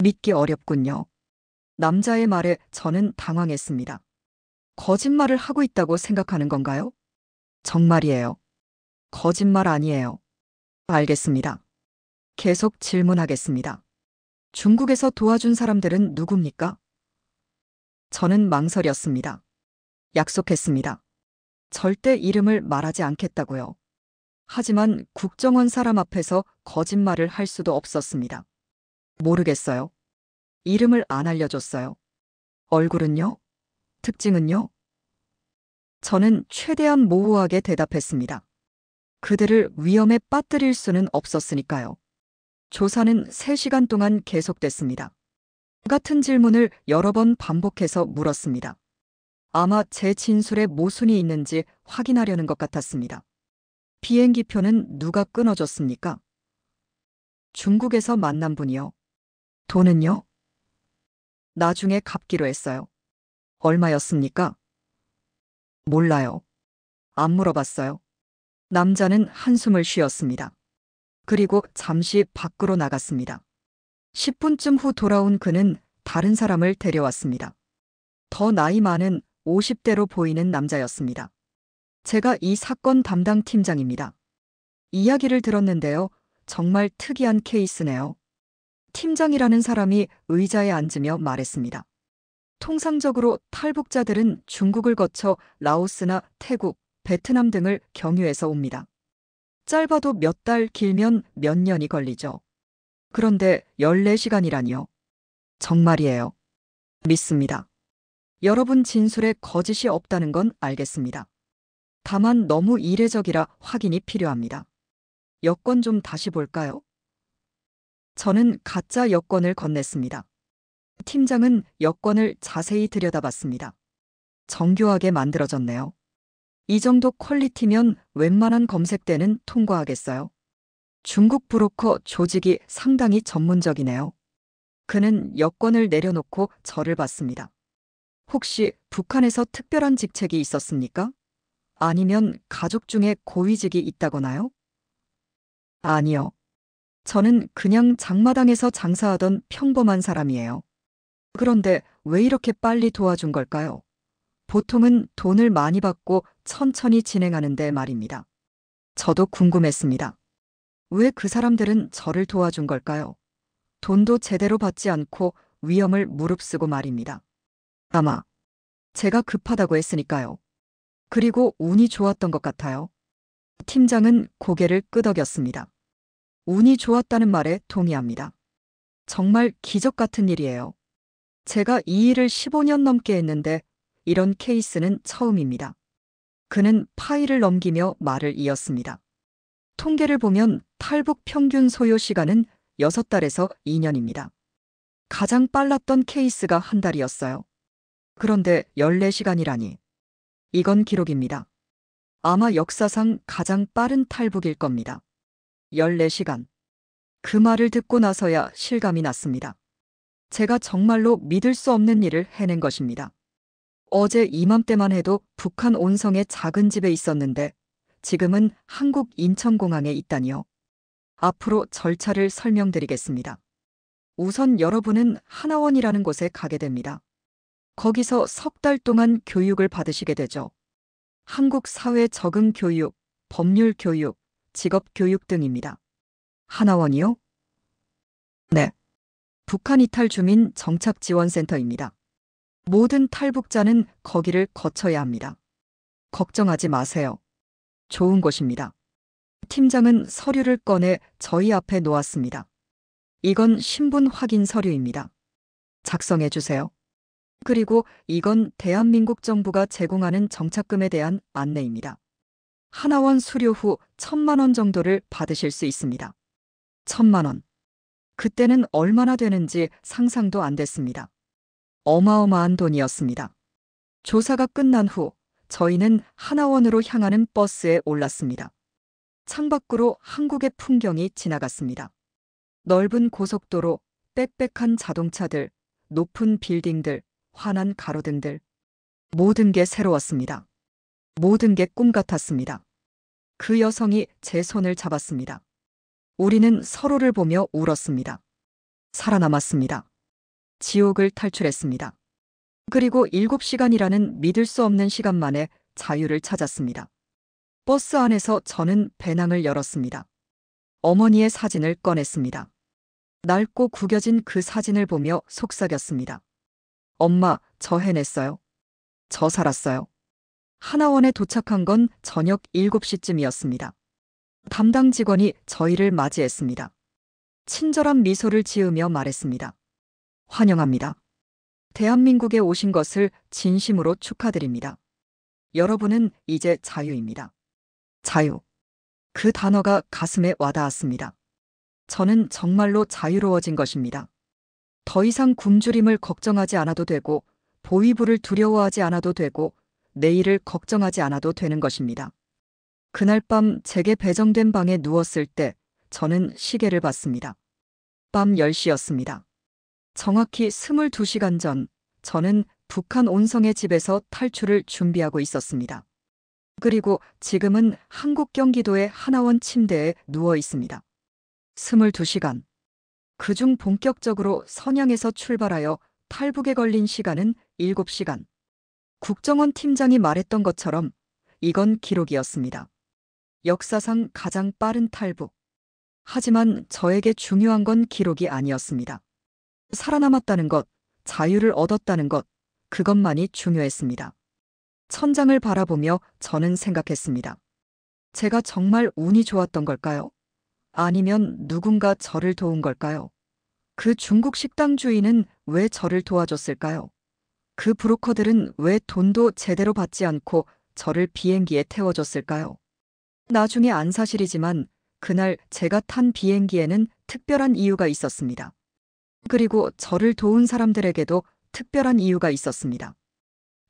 [SPEAKER 2] 믿기 어렵군요. 남자의 말에 저는 당황했습니다. 거짓말을 하고 있다고 생각하는 건가요? 정말이에요. 거짓말 아니에요. 알겠습니다. 계속 질문하겠습니다. 중국에서 도와준 사람들은 누굽니까? 저는 망설였습니다. 약속했습니다. 절대 이름을 말하지 않겠다고요. 하지만 국정원 사람 앞에서 거짓말을 할 수도 없었습니다. 모르겠어요. 이름을 안 알려줬어요. 얼굴은요? 특징은요? 저는 최대한 모호하게 대답했습니다. 그들을 위험에 빠뜨릴 수는 없었으니까요. 조사는 3시간 동안 계속됐습니다. 같은 질문을 여러 번 반복해서 물었습니다. 아마 제 진술에 모순이 있는지 확인하려는 것 같았습니다. 비행기표는 누가 끊어줬습니까? 중국에서 만난 분이요. 돈은요? 나중에 갚기로 했어요. 얼마였습니까? 몰라요. 안 물어봤어요. 남자는 한숨을 쉬었습니다. 그리고 잠시 밖으로 나갔습니다. 10분쯤 후 돌아온 그는 다른 사람을 데려왔습니다. 더 나이 많은 50대로 보이는 남자였습니다. 제가 이 사건 담당 팀장입니다. 이야기를 들었는데요. 정말 특이한 케이스네요. 팀장이라는 사람이 의자에 앉으며 말했습니다. 통상적으로 탈북자들은 중국을 거쳐 라오스나 태국, 베트남 등을 경유해서 옵니다. 짧아도 몇 달, 길면 몇 년이 걸리죠. 그런데 14시간이라니요. 정말이에요. 믿습니다. 여러분 진술에 거짓이 없다는 건 알겠습니다. 다만 너무 이례적이라 확인이 필요합니다. 여권 좀 다시 볼까요? 저는 가짜 여권을 건넸습니다. 팀장은 여권을 자세히 들여다봤습니다. 정교하게 만들어졌네요. 이 정도 퀄리티면 웬만한 검색대는 통과하겠어요. 중국 브로커 조직이 상당히 전문적이네요. 그는 여권을 내려놓고 저를 봤습니다. 혹시 북한에서 특별한 직책이 있었습니까? 아니면 가족 중에 고위직이 있다거나요? 아니요. 저는 그냥 장마당에서 장사하던 평범한 사람이에요. 그런데 왜 이렇게 빨리 도와준 걸까요? 보통은 돈을 많이 받고 천천히 진행하는데 말입니다. 저도 궁금했습니다. 왜 그 사람들은 저를 도와준 걸까요? 돈도 제대로 받지 않고 위험을 무릅쓰고 말입니다. 아마 제가 급하다고 했으니까요. 그리고 운이 좋았던 것 같아요. 팀장은 고개를 끄덕였습니다. 운이 좋았다는 말에 동의합니다. 정말 기적 같은 일이에요. 제가 이 일을 15년 넘게 했는데 이런 케이스는 처음입니다. 그는 파일을 넘기며 말을 이었습니다. 통계를 보면 탈북 평균 소요 시간은 6달에서 2년입니다. 가장 빨랐던 케이스가 한 달이었어요. 그런데 14시간이라니. 이건 기록입니다. 아마 역사상 가장 빠른 탈북일 겁니다. 14시간. 그 말을 듣고 나서야 실감이 났습니다. 제가 정말로 믿을 수 없는 일을 해낸 것입니다. 어제 이맘때만 해도 북한 온성의 작은 집에 있었는데 지금은 한국 인천공항에 있다니요. 앞으로 절차를 설명드리겠습니다. 우선 여러분은 하나원이라는 곳에 가게 됩니다. 거기서 석 달 동안 교육을 받으시게 되죠. 한국 사회 적응 교육, 법률 교육, 직업 교육 등입니다. 하나원이요? 네. 북한 이탈 주민 정착 지원센터입니다. 모든 탈북자는 거기를 거쳐야 합니다. 걱정하지 마세요. 좋은 곳입니다. 팀장은 서류를 꺼내 저희 앞에 놓았습니다. 이건 신분 확인 서류입니다. 작성해 주세요. 그리고 이건 대한민국 정부가 제공하는 정착금에 대한 안내입니다. 하나원 수료 후 1,000만 원 정도를 받으실 수 있습니다. 1,000만 원. 그때는 얼마나 되는지 상상도 안 됐습니다. 어마어마한 돈이었습니다. 조사가 끝난 후 저희는 하나원으로 향하는 버스에 올랐습니다. 창밖으로 한국의 풍경이 지나갔습니다. 넓은 고속도로, 빽빽한 자동차들, 높은 빌딩들, 환한 가로등들. 모든 게 새로웠습니다. 모든 게 꿈 같았습니다. 그 여성이 제 손을 잡았습니다. 우리는 서로를 보며 울었습니다. 살아남았습니다. 지옥을 탈출했습니다. 그리고 7시간이라는 믿을 수 없는 시간 만에 자유를 찾았습니다. 버스 안에서 저는 배낭을 열었습니다. 어머니의 사진을 꺼냈습니다. 낡고 구겨진 그 사진을 보며 속삭였습니다. 엄마, 저 해냈어요. 저 살았어요. 하나원에 도착한 건 저녁 7시쯤이었습니다. 담당 직원이 저희를 맞이했습니다. 친절한 미소를 지으며 말했습니다. 환영합니다. 대한민국에 오신 것을 진심으로 축하드립니다. 여러분은 이제 자유입니다. 자유. 그 단어가 가슴에 와닿았습니다. 저는 정말로 자유로워진 것입니다. 더 이상 굶주림을 걱정하지 않아도 되고, 보위부를 두려워하지 않아도 되고, 내일을 걱정하지 않아도 되는 것입니다. 그날 밤 제게 배정된 방에 누웠을 때 저는 시계를 봤습니다. 밤 10시였습니다. 정확히 22시간 전 저는 북한 온성의 집에서 탈출을 준비하고 있었습니다. 그리고 지금은 한국 경기도의 하나원 침대에 누워 있습니다. 22시간. 그중 본격적으로 선양에서 출발하여 탈북에 걸린 시간은 7시간. 국정원 팀장이 말했던 것처럼 이건 기록이었습니다. 역사상 가장 빠른 탈북. 하지만 저에게 중요한 건 기록이 아니었습니다. 살아남았다는 것, 자유를 얻었다는 것, 그것만이 중요했습니다. 천장을 바라보며 저는 생각했습니다. 제가 정말 운이 좋았던 걸까요? 아니면 누군가 저를 도운 걸까요? 그 중국 식당 주인은 왜 저를 도와줬을까요? 그 브로커들은 왜 돈도 제대로 받지 않고 저를 비행기에 태워줬을까요? 나중에 안 사실이지만 그날 제가 탄 비행기에는 특별한 이유가 있었습니다. 그리고 저를 도운 사람들에게도 특별한 이유가 있었습니다.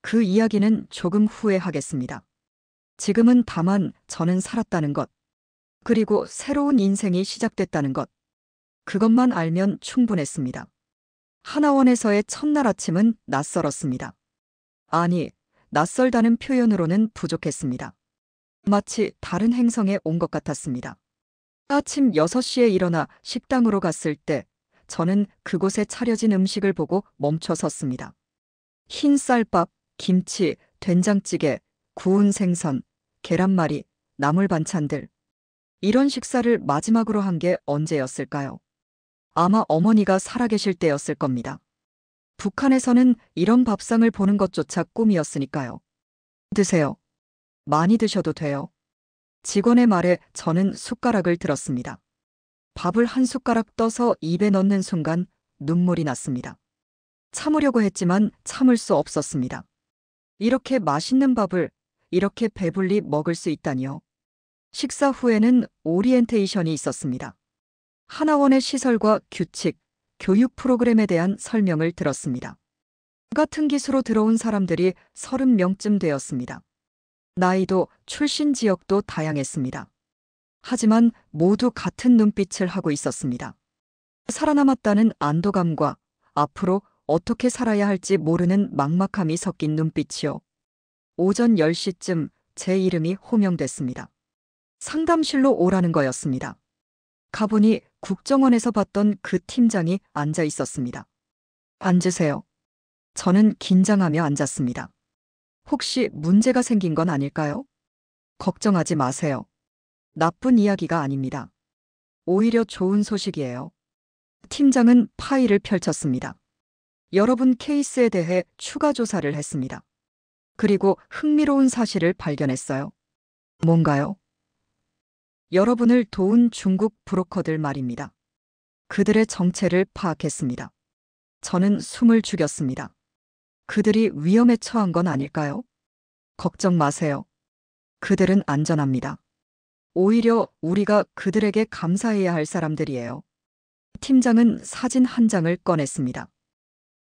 [SPEAKER 2] 그 이야기는 조금 후에 하겠습니다. 지금은 다만 저는 살았다는 것, 그리고 새로운 인생이 시작됐다는 것. 그것만 알면 충분했습니다. 하나원에서의 첫날 아침은 낯설었습니다. 아니, 낯설다는 표현으로는 부족했습니다. 마치 다른 행성에 온 것 같았습니다. 아침 6시에 일어나 식당으로 갔을 때 저는 그곳에 차려진 음식을 보고 멈춰 섰습니다. 흰 쌀밥, 김치, 된장찌개, 구운 생선, 계란말이, 나물 반찬들. 이런 식사를 마지막으로 한 게 언제였을까요? 아마 어머니가 살아계실 때였을 겁니다. 북한에서는 이런 밥상을 보는 것조차 꿈이었으니까요. 드세요. 많이 드셔도 돼요. 직원의 말에 저는 숟가락을 들었습니다. 밥을 한 숟가락 떠서 입에 넣는 순간 눈물이 났습니다. 참으려고 했지만 참을 수 없었습니다. 이렇게 맛있는 밥을 이렇게 배불리 먹을 수 있다니요. 식사 후에는 오리엔테이션이 있었습니다. 하나원의 시설과 규칙, 교육 프로그램에 대한 설명을 들었습니다. 같은 기수로 들어온 사람들이 30명쯤 되었습니다. 나이도 출신 지역도 다양했습니다. 하지만 모두 같은 눈빛을 하고 있었습니다. 살아남았다는 안도감과 앞으로 어떻게 살아야 할지 모르는 막막함이 섞인 눈빛이요. 오전 10시쯤 제 이름이 호명됐습니다. 상담실로 오라는 거였습니다. 가보니 국정원에서 봤던 그 팀장이 앉아 있었습니다. 앉으세요. 저는 긴장하며 앉았습니다. 혹시 문제가 생긴 건 아닐까요? 걱정하지 마세요. 나쁜 이야기가 아닙니다. 오히려 좋은 소식이에요. 팀장은 파일을 펼쳤습니다. 여러분 케이스에 대해 추가 조사를 했습니다. 그리고 흥미로운 사실을 발견했어요. 뭔가요? 여러분을 도운 중국 브로커들 말입니다. 그들의 정체를 파악했습니다. 저는 숨을 죽였습니다. 그들이 위험에 처한 건 아닐까요? 걱정 마세요. 그들은 안전합니다. 오히려 우리가 그들에게 감사해야 할 사람들이에요. 팀장은 사진 한 장을 꺼냈습니다.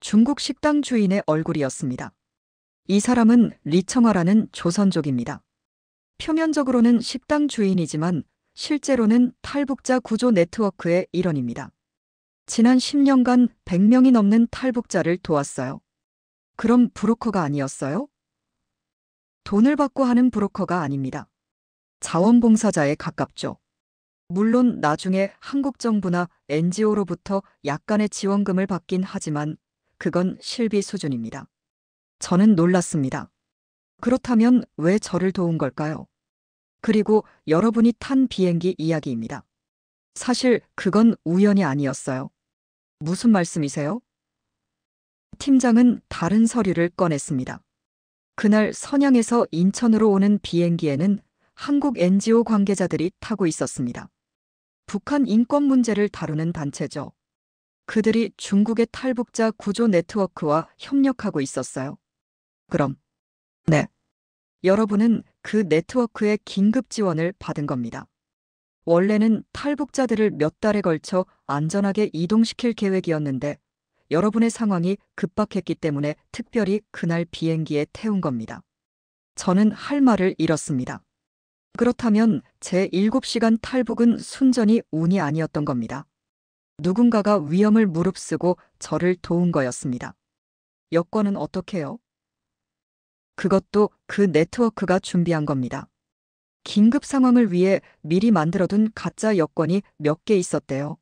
[SPEAKER 2] 중국 식당 주인의 얼굴이었습니다. 이 사람은 리청아라는 조선족입니다. 표면적으로는 식당 주인이지만 실제로는 탈북자 구조 네트워크의 일원입니다. 지난 10년간 100명이 넘는 탈북자를 도왔어요. 그럼 브로커가 아니었어요? 돈을 받고 하는 브로커가 아닙니다. 자원봉사자에 가깝죠. 물론 나중에 한국 정부나 NGO로부터 약간의 지원금을 받긴 하지만 그건 실비 수준입니다. 저는 놀랐습니다. 그렇다면 왜 저를 도운 걸까요? 그리고 여러분이 탄 비행기 이야기입니다. 사실 그건 우연이 아니었어요. 무슨 말씀이세요? 팀장은 다른 서류를 꺼냈습니다. 그날 선양에서 인천으로 오는 비행기에는 한국 NGO 관계자들이 타고 있었습니다. 북한 인권 문제를 다루는 단체죠. 그들이 중국의 탈북자 구조 네트워크와 협력하고 있었어요. 그럼, 네. 여러분은 그 네트워크의 긴급 지원을 받은 겁니다. 원래는 탈북자들을 몇 달에 걸쳐 안전하게 이동시킬 계획이었는데 여러분의 상황이 급박했기 때문에 특별히 그날 비행기에 태운 겁니다. 저는 할 말을 잃었습니다. 그렇다면 제 7시간 탈북은 순전히 운이 아니었던 겁니다. 누군가가 위험을 무릅쓰고 저를 도운 거였습니다. 여권은 어떻게요? 그것도 그 네트워크가 준비한 겁니다. 긴급 상황을 위해 미리 만들어둔 가짜 여권이 몇 개 있었대요.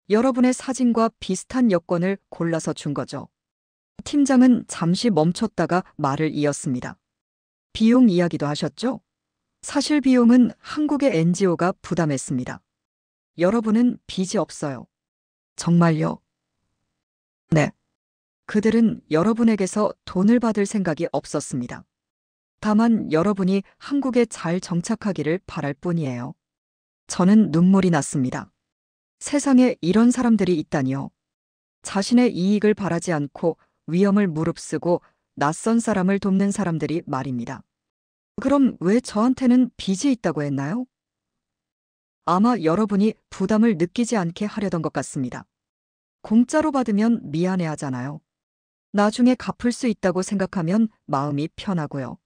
[SPEAKER 2] 여러분의 사진과 비슷한 여권을 골라서 준 거죠. 팀장은 잠시 멈췄다가 말을 이었습니다. 비용 이야기도 하셨죠? 사실 비용은 한국의 NGO가 부담했습니다. 여러분은 빚이 없어요. 정말요? 네. 그들은 여러분에게서 돈을 받을 생각이 없었습니다. 다만 여러분이 한국에 잘 정착하기를 바랄 뿐이에요. 저는 눈물이 났습니다. 세상에 이런 사람들이 있다니요. 자신의 이익을 바라지 않고 위험을 무릅쓰고 낯선 사람을 돕는 사람들이 말입니다. 그럼 왜 저한테는 빚이 있다고 했나요? 아마 여러분이 부담을 느끼지 않게 하려던 것 같습니다. 공짜로 받으면 미안해하잖아요. 나중에 갚을 수 있다고 생각하면 마음이 편하고요.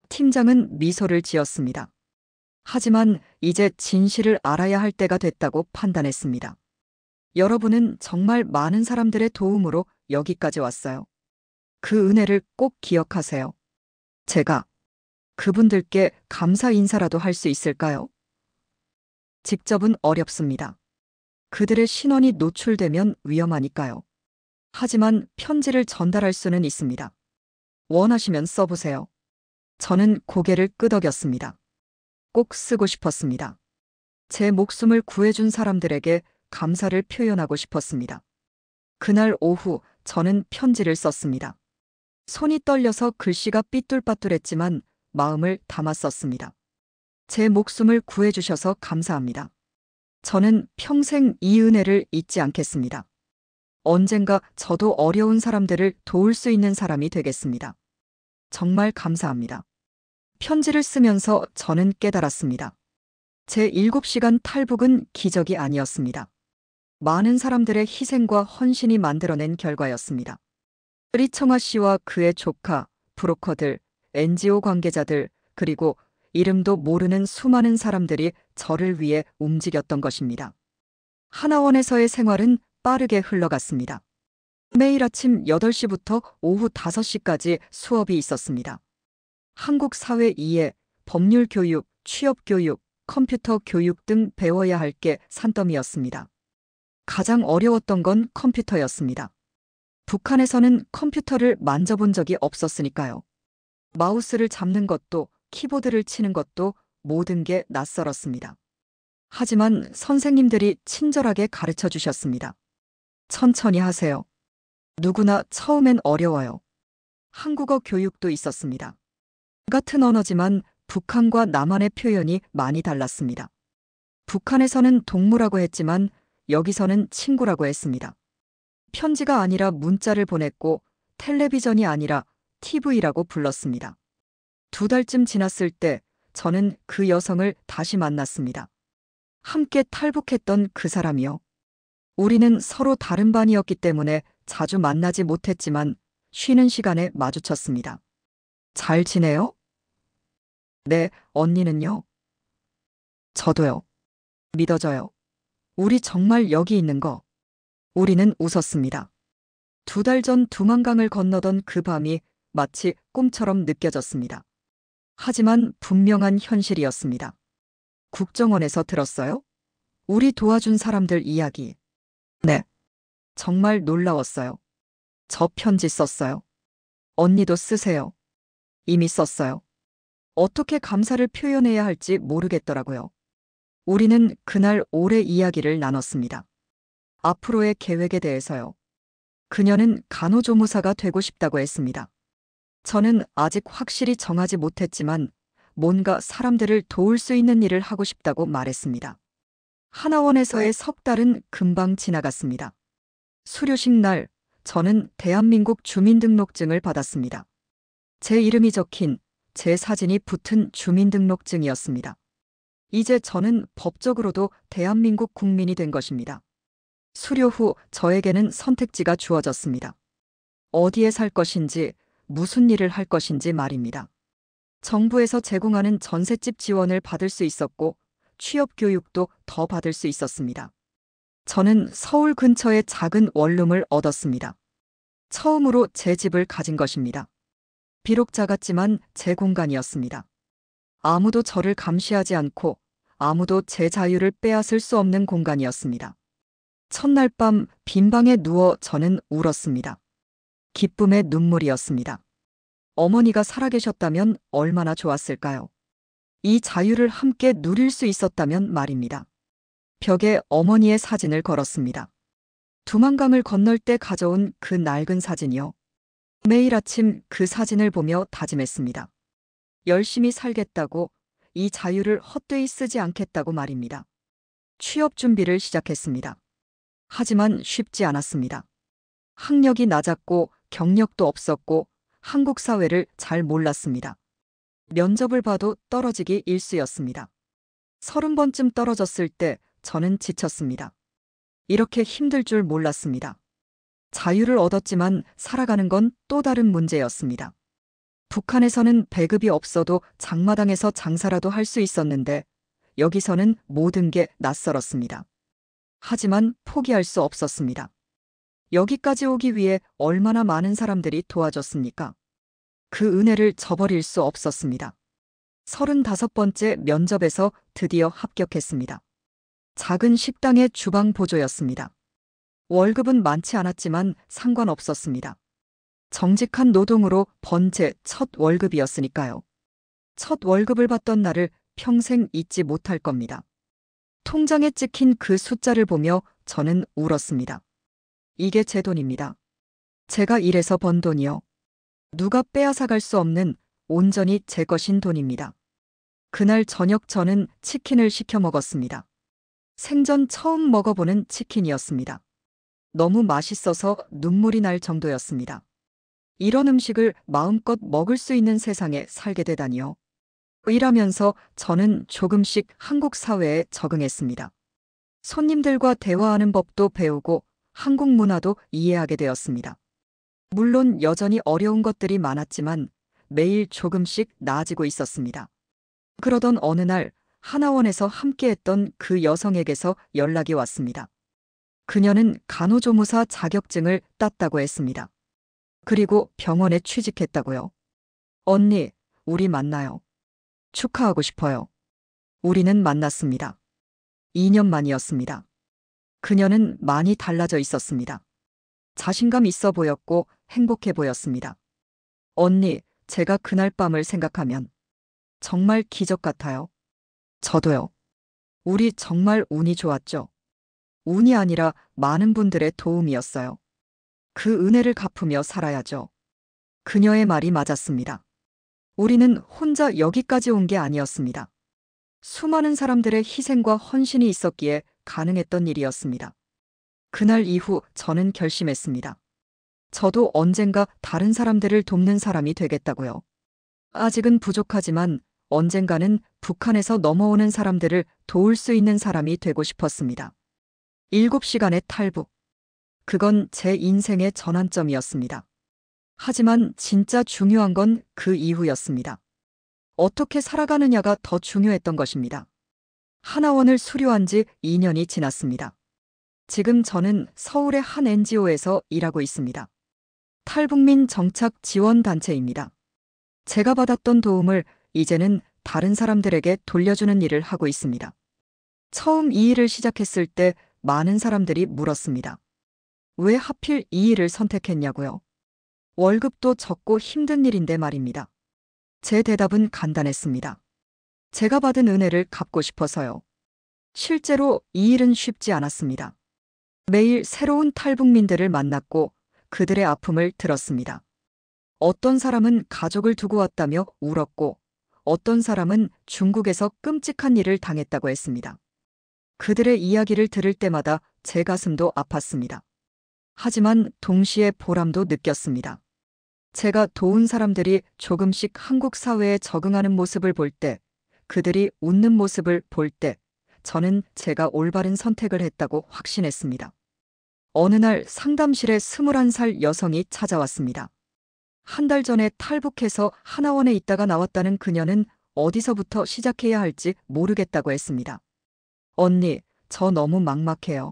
[SPEAKER 2] 팀장은 미소를 지었습니다. 하지만 이제 진실을 알아야 할 때가 됐다고 판단했습니다. 여러분은 정말 많은 사람들의 도움으로 여기까지 왔어요. 그 은혜를 꼭 기억하세요. 제가 그분들께 감사 인사라도 할 수 있을까요? 직접은 어렵습니다. 그들의 신원이 노출되면 위험하니까요. 하지만 편지를 전달할 수는 있습니다. 원하시면 써보세요. 저는 고개를 끄덕였습니다. 꼭 쓰고 싶었습니다. 제 목숨을 구해준 사람들에게 감사를 표현하고 싶었습니다. 그날 오후 저는 편지를 썼습니다. 손이 떨려서 글씨가 삐뚤빠뚤했지만 마음을 담아 썼습니다. 제 목숨을 구해주셔서 감사합니다. 저는 평생 이 은혜를 잊지 않겠습니다. 언젠가 저도 어려운 사람들을 도울 수 있는 사람이 되겠습니다. 정말 감사합니다. 편지를 쓰면서 저는 깨달았습니다. 제 7시간 탈북은 기적이 아니었습니다. 많은 사람들의 희생과 헌신이 만들어낸 결과였습니다. 리청아 씨와 그의 조카, 브로커들, NGO 관계자들, 그리고 이름도 모르는 수많은 사람들이 저를 위해 움직였던 것입니다. 하나원에서의 생활은 빠르게 흘러갔습니다. 매일 아침 8시부터 오후 5시까지 수업이 있었습니다. 한국 사회 이해, 법률 교육, 취업 교육, 컴퓨터 교육 등 배워야 할 게 산더미였습니다. 가장 어려웠던 건 컴퓨터였습니다. 북한에서는 컴퓨터를 만져본 적이 없었으니까요. 마우스를 잡는 것도 키보드를 치는 것도 모든 게 낯설었습니다. 하지만 선생님들이 친절하게 가르쳐 주셨습니다. 천천히 하세요. 누구나 처음엔 어려워요. 한국어 교육도 있었습니다. 같은 언어지만 북한과 남한의 표현이 많이 달랐습니다. 북한에서는 동무라고 했지만 여기서는 친구라고 했습니다. 편지가 아니라 문자를 보냈고 텔레비전이 아니라 TV라고 불렀습니다. 2달쯤 지났을 때 저는 그 여성을 다시 만났습니다. 함께 탈북했던 그 사람이요. 우리는 서로 다른 반이었기 때문에 자주 만나지 못했지만 쉬는 시간에 마주쳤습니다. 잘 지내요? 네, 언니는요? 저도요. 믿어져요. 우리 정말 여기 있는 거. 우리는 웃었습니다. 2달 전 두만강을 건너던 그 밤이 마치 꿈처럼 느껴졌습니다. 하지만 분명한 현실이었습니다. 국정원에서 들었어요? 우리 도와준 사람들 이야기. 네. 정말 놀라웠어요. 저 편지 썼어요. 언니도 쓰세요. 이미 썼어요. 어떻게 감사를 표현해야 할지 모르겠더라고요. 우리는 그날 오래 이야기를 나눴습니다. 앞으로의 계획에 대해서요. 그녀는 간호조무사가 되고 싶다고 했습니다. 저는 아직 확실히 정하지 못했지만 뭔가 사람들을 도울 수 있는 일을 하고 싶다고 말했습니다. 하나원에서의 3달은 금방 지나갔습니다. 수료식 날, 저는 대한민국 주민등록증을 받았습니다. 제 이름이 적힌, 제 사진이 붙은 주민등록증이었습니다. 이제 저는 법적으로도 대한민국 국민이 된 것입니다. 수료 후 저에게는 선택지가 주어졌습니다. 어디에 살 것인지, 무슨 일을 할 것인지 말입니다. 정부에서 제공하는 전셋집 지원을 받을 수 있었고 취업 교육도 더 받을 수 있었습니다. 저는 서울 근처의 작은 원룸을 얻었습니다. 처음으로 제 집을 가진 것입니다. 비록 작았지만 제 공간이었습니다. 아무도 저를 감시하지 않고 아무도 제 자유를 빼앗을 수 없는 공간이었습니다. 첫날 밤 빈 방에 누워 저는 울었습니다. 기쁨의 눈물이었습니다. 어머니가 살아계셨다면 얼마나 좋았을까요? 이 자유를 함께 누릴 수 있었다면 말입니다. 벽에 어머니의 사진을 걸었습니다. 두만강을 건널 때 가져온 그 낡은 사진이요. 매일 아침 그 사진을 보며 다짐했습니다. 열심히 살겠다고, 이 자유를 헛되이 쓰지 않겠다고 말입니다. 취업 준비를 시작했습니다. 하지만 쉽지 않았습니다. 학력이 낮았고 경력도 없었고 한국 사회를 잘 몰랐습니다. 면접을 봐도 떨어지기 일쑤였습니다. 30번쯤 떨어졌을 때 저는 지쳤습니다. 이렇게 힘들 줄 몰랐습니다. 자유를 얻었지만 살아가는 건 또 다른 문제였습니다. 북한에서는 배급이 없어도 장마당에서 장사라도 할 수 있었는데 여기서는 모든 게 낯설었습니다. 하지만 포기할 수 없었습니다. 여기까지 오기 위해 얼마나 많은 사람들이 도와줬습니까? 그 은혜를 저버릴 수 없었습니다. 35번째 면접에서 드디어 합격했습니다. 작은 식당의 주방 보조였습니다. 월급은 많지 않았지만 상관없었습니다. 정직한 노동으로 번 제 첫 월급이었으니까요. 첫 월급을 받던 날을 평생 잊지 못할 겁니다. 통장에 찍힌 그 숫자를 보며 저는 울었습니다. 이게 제 돈입니다. 제가 일해서 번 돈이요. 누가 빼앗아갈 수 없는 온전히 제 것인 돈입니다. 그날 저녁 저는 치킨을 시켜 먹었습니다. 생전 처음 먹어보는 치킨이었습니다. 너무 맛있어서 눈물이 날 정도였습니다. 이런 음식을 마음껏 먹을 수 있는 세상에 살게 되다니요. 일하면서 저는 조금씩 한국 사회에 적응했습니다. 손님들과 대화하는 법도 배우고 한국 문화도 이해하게 되었습니다. 물론 여전히 어려운 것들이 많았지만 매일 조금씩 나아지고 있었습니다. 그러던 어느 날 하나원에서 함께했던 그 여성에게서 연락이 왔습니다. 그녀는 간호조무사 자격증을 땄다고 했습니다. 그리고 병원에 취직했다고요. 언니, 우리 만나요. 축하하고 싶어요. 우리는 만났습니다. 2년 만이었습니다. 그녀는 많이 달라져 있었습니다. 자신감 있어 보였고 행복해 보였습니다. 언니, 제가 그날 밤을 생각하면 정말 기적 같아요. 저도요. 우리 정말 운이 좋았죠. 운이 아니라 많은 분들의 도움이었어요. 그 은혜를 갚으며 살아야죠. 그녀의 말이 맞았습니다. 우리는 혼자 여기까지 온 게 아니었습니다. 수많은 사람들의 희생과 헌신이 있었기에 가능했던 일이었습니다. 그날 이후 저는 결심했습니다. 저도 언젠가 다른 사람들을 돕는 사람이 되겠다고요. 아직은 부족하지만 언젠가는 북한에서 넘어오는 사람들을 도울 수 있는 사람이 되고 싶었습니다. 7시간의 탈북. 그건 제 인생의 전환점이었습니다. 하지만 진짜 중요한 건 그 이후였습니다. 어떻게 살아가느냐가 더 중요했던 것입니다. 하나원을 수료한 지 2년이 지났습니다. 지금 저는 서울의 한 NGO에서 일하고 있습니다. 탈북민 정착 지원 단체입니다. 제가 받았던 도움을 이제는 다른 사람들에게 돌려주는 일을 하고 있습니다. 처음 이 일을 시작했을 때 많은 사람들이 물었습니다. 왜 하필 이 일을 선택했냐고요? 월급도 적고 힘든 일인데 말입니다. 제 대답은 간단했습니다. 제가 받은 은혜를 갚고 싶어서요. 실제로 이 일은 쉽지 않았습니다. 매일 새로운 탈북민들을 만났고 그들의 아픔을 들었습니다. 어떤 사람은 가족을 두고 왔다며 울었고 어떤 사람은 중국에서 끔찍한 일을 당했다고 했습니다. 그들의 이야기를 들을 때마다 제 가슴도 아팠습니다. 하지만 동시에 보람도 느꼈습니다. 제가 도운 사람들이 조금씩 한국 사회에 적응하는 모습을 볼 때, 그들이 웃는 모습을 볼 때, 저는 제가 올바른 선택을 했다고 확신했습니다. 어느 날 상담실에 21살 여성이 찾아왔습니다. 한 달 전에 탈북해서 하나원에 있다가 나왔다는 그녀는 어디서부터 시작해야 할지 모르겠다고 했습니다. 언니, 저 너무 막막해요.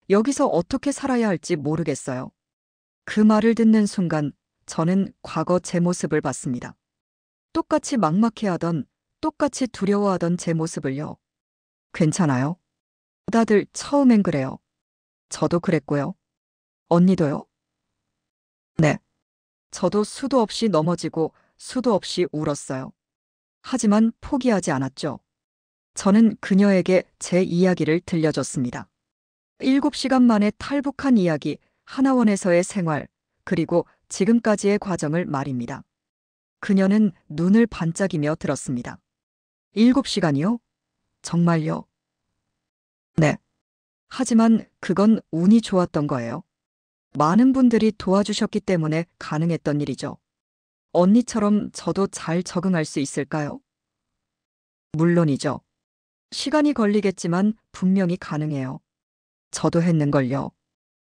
[SPEAKER 2] 여기서 어떻게 살아야 할지 모르겠어요. 그 말을 듣는 순간 저는 과거 제 모습을 봤습니다. 똑같이 막막해하던, 똑같이 두려워하던 제 모습을요. 괜찮아요? 다들 처음엔 그래요. 저도 그랬고요. 언니도요? 네. 저도 수도 없이 넘어지고 수도 없이 울었어요. 하지만 포기하지 않았죠. 저는 그녀에게 제 이야기를 들려줬습니다. 7시간 만에 탈북한 이야기, 하나원에서의 생활, 그리고 지금까지의 과정을 말입니다. 그녀는 눈을 반짝이며 들었습니다. 7시간이요? 정말요? 네. 하지만 그건 운이 좋았던 거예요. 많은 분들이 도와주셨기 때문에 가능했던 일이죠. 언니처럼 저도 잘 적응할 수 있을까요? 물론이죠. 시간이 걸리겠지만 분명히 가능해요. 저도 했는걸요.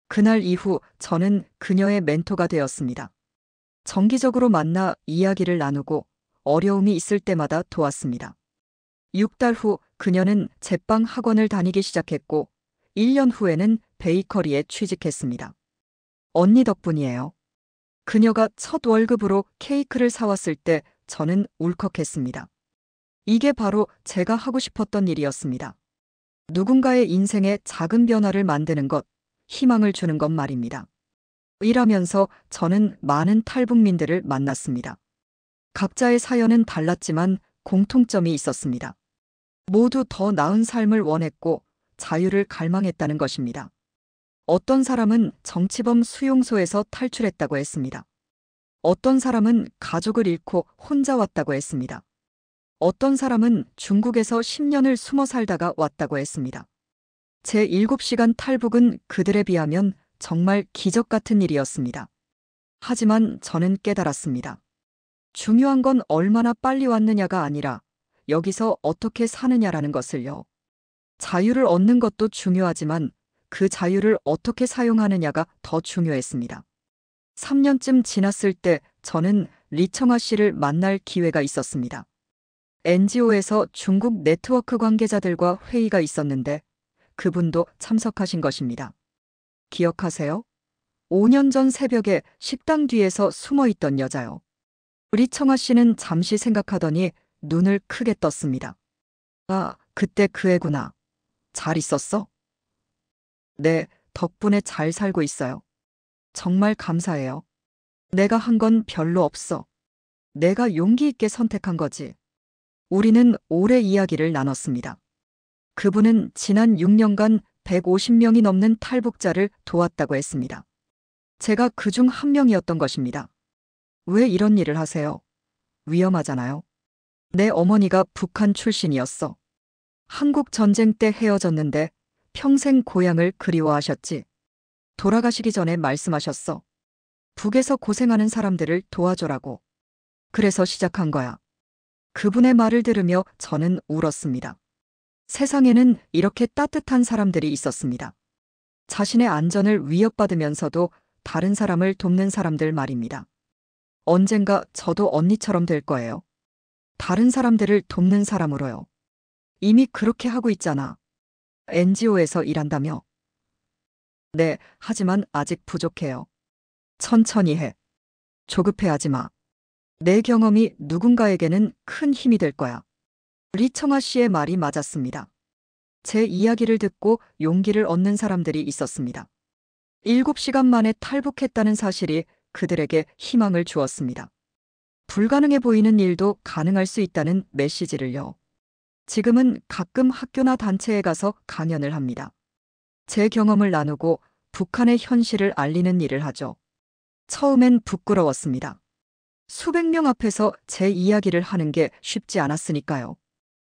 [SPEAKER 2] 그날 이후 저는 그녀의 멘토가 되었습니다. 정기적으로 만나 이야기를 나누고 어려움이 있을 때마다 도왔습니다. 6달 후 그녀는 제빵 학원을 다니기 시작했고 1년 후에는 베이커리에 취직했습니다. 언니 덕분이에요. 그녀가 첫 월급으로 케이크를 사왔을 때 저는 울컥했습니다. 이게 바로 제가 하고 싶었던 일이었습니다. 누군가의 인생에 작은 변화를 만드는 것, 희망을 주는 것 말입니다. 일하면서 저는 많은 탈북민들을 만났습니다. 각자의 사연은 달랐지만 공통점이 있었습니다. 모두 더 나은 삶을 원했고 자유를 갈망했다는 것입니다. 어떤 사람은 정치범 수용소에서 탈출했다고 했습니다. 어떤 사람은 가족을 잃고 혼자 왔다고 했습니다. 어떤 사람은 중국에서 10년을 숨어 살다가 왔다고 했습니다. 제 7시간 탈북은 그들에 비하면 정말 기적 같은 일이었습니다. 하지만 저는 깨달았습니다. 중요한 건 얼마나 빨리 왔느냐가 아니라 여기서 어떻게 사느냐라는 것을요. 자유를 얻는 것도 중요하지만 그 자유를 어떻게 사용하느냐가 더 중요했습니다. 3년쯤 지났을 때 저는 리청아 씨를 만날 기회가 있었습니다. NGO에서 중국 네트워크 관계자들과 회의가 있었는데 그분도 참석하신 것입니다. 기억하세요? 5년 전 새벽에 식당 뒤에서 숨어 있던 여자요. 리청아 씨는 잠시 생각하더니 눈을 크게 떴습니다. 아, 그때 그 애구나. 잘 있었어? 네, 덕분에 잘 살고 있어요. 정말 감사해요. 내가 한 건 별로 없어. 내가 용기 있게 선택한 거지. 우리는 오래 이야기를 나눴습니다. 그분은 지난 6년간 150명이 넘는 탈북자를 도왔다고 했습니다. 제가 그중 한 명이었던 것입니다. 왜 이런 일을 하세요? 위험하잖아요. 내 어머니가 북한 출신이었어. 한국 전쟁 때 헤어졌는데 평생 고향을 그리워하셨지. 돌아가시기 전에 말씀하셨어. 북에서 고생하는 사람들을 도와줘라고. 그래서 시작한 거야. 그분의 말을 들으며 저는 울었습니다. 세상에는 이렇게 따뜻한 사람들이 있었습니다. 자신의 안전을 위협받으면서도 다른 사람을 돕는 사람들 말입니다. 언젠가 저도 언니처럼 될 거예요. 다른 사람들을 돕는 사람으로요. 이미 그렇게 하고 있잖아. NGO에서 일한다며? 네, 하지만 아직 부족해요. 천천히 해. 조급해하지 마. 내 경험이 누군가에게는 큰 힘이 될 거야. 리청아 씨의 말이 맞았습니다. 제 이야기를 듣고 용기를 얻는 사람들이 있었습니다. 7시간 만에 탈북했다는 사실이 그들에게 희망을 주었습니다. 불가능해 보이는 일도 가능할 수 있다는 메시지를요. 지금은 가끔 학교나 단체에 가서 강연을 합니다. 제 경험을 나누고 북한의 현실을 알리는 일을 하죠. 처음엔 부끄러웠습니다. 수백 명 앞에서 제 이야기를 하는 게 쉽지 않았으니까요.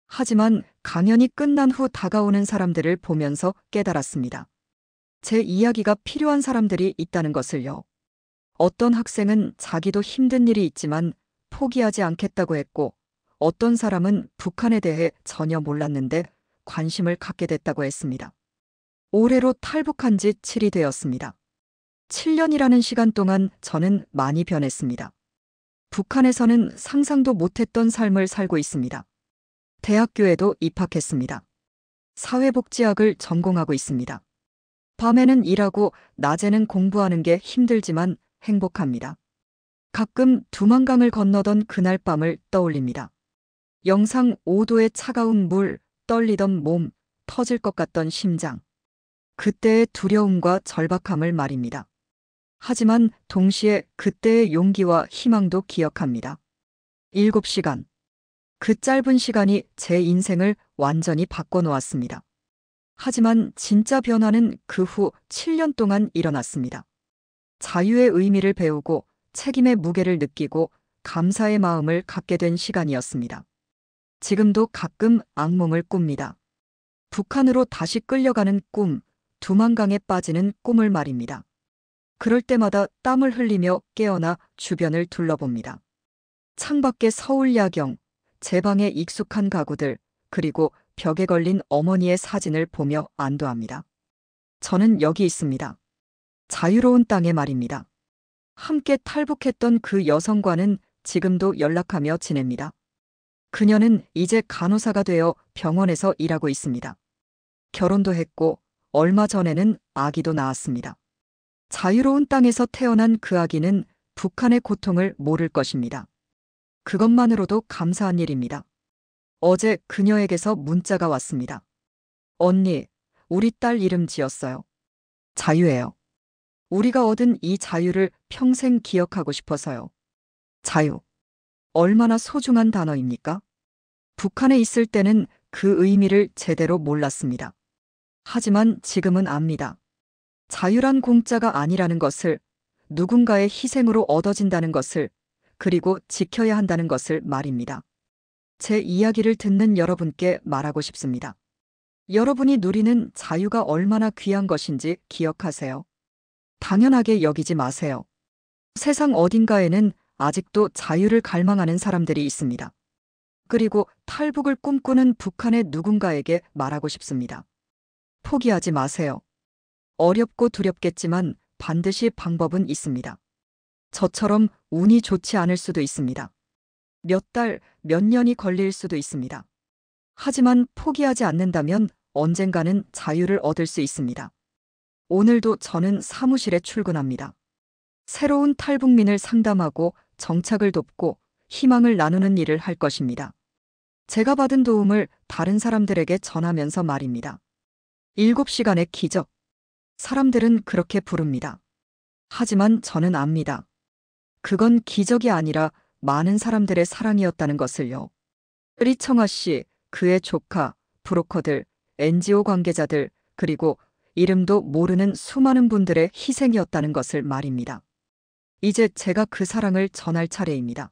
[SPEAKER 2] 하지만 강연이 끝난 후 다가오는 사람들을 보면서 깨달았습니다. 제 이야기가 필요한 사람들이 있다는 것을요. 어떤 학생은 자기도 힘든 일이 있지만 포기하지 않겠다고 했고, 어떤 사람은 북한에 대해 전혀 몰랐는데 관심을 갖게 됐다고 했습니다. 올해로 탈북한 지 7이 되었습니다. 7년이라는 시간 동안 저는 많이 변했습니다. 북한에서는 상상도 못했던 삶을 살고 있습니다. 대학교에도 입학했습니다. 사회복지학을 전공하고 있습니다. 밤에는 일하고 낮에는 공부하는 게 힘들지만 행복합니다. 가끔 두만강을 건너던 그날 밤을 떠올립니다. 영상 5도의 차가운 물, 떨리던 몸, 터질 것 같던 심장. 그때의 두려움과 절박함을 말입니다. 하지만 동시에 그때의 용기와 희망도 기억합니다. 7시간. 그 짧은 시간이 제 인생을 완전히 바꿔놓았습니다. 하지만 진짜 변화는 그 후 7년 동안 일어났습니다. 자유의 의미를 배우고 책임의 무게를 느끼고 감사의 마음을 갖게 된 시간이었습니다. 지금도 가끔 악몽을 꿉니다. 북한으로 다시 끌려가는 꿈, 두만강에 빠지는 꿈을 말입니다. 그럴 때마다 땀을 흘리며 깨어나 주변을 둘러봅니다. 창밖의 서울 야경, 제 방에 익숙한 가구들, 그리고 벽에 걸린 어머니의 사진을 보며 안도합니다. 저는 여기 있습니다. 자유로운 땅에 말입니다. 함께 탈북했던 그 여성과는 지금도 연락하며 지냅니다. 그녀는 이제 간호사가 되어 병원에서 일하고 있습니다. 결혼도 했고 얼마 전에는 아기도 낳았습니다. 자유로운 땅에서 태어난 그 아기는 북한의 고통을 모를 것입니다. 그것만으로도 감사한 일입니다. 어제 그녀에게서 문자가 왔습니다. 언니, 우리 딸 이름 지었어요. 자유예요. 우리가 얻은 이 자유를 평생 기억하고 싶어서요. 자유. 얼마나 소중한 단어입니까? 북한에 있을 때는 그 의미를 제대로 몰랐습니다. 하지만 지금은 압니다. 자유란 공짜가 아니라는 것을, 누군가의 희생으로 얻어진다는 것을, 그리고 지켜야 한다는 것을 말입니다. 제 이야기를 듣는 여러분께 말하고 싶습니다. 여러분이 누리는 자유가 얼마나 귀한 것인지 기억하세요. 당연하게 여기지 마세요. 세상 어딘가에는 아직도 자유를 갈망하는 사람들이 있습니다. 그리고 탈북을 꿈꾸는 북한의 누군가에게 말하고 싶습니다. 포기하지 마세요. 어렵고 두렵겠지만 반드시 방법은 있습니다. 저처럼 운이 좋지 않을 수도 있습니다. 몇 달, 몇 년이 걸릴 수도 있습니다. 하지만 포기하지 않는다면 언젠가는 자유를 얻을 수 있습니다. 오늘도 저는 사무실에 출근합니다. 새로운 탈북민을 상담하고 정착을 돕고 희망을 나누는 일을 할 것입니다. 제가 받은 도움을 다른 사람들에게 전하면서 말입니다. 7시간의 기적. 사람들은 그렇게 부릅니다. 하지만 저는 압니다. 그건 기적이 아니라 많은 사람들의 사랑이었다는 것을요. 리청아 씨, 그의 조카, 브로커들, NGO 관계자들, 그리고 이름도 모르는 수많은 분들의 희생이었다는 것을 말입니다. 이제 제가 그 사랑을 전할 차례입니다.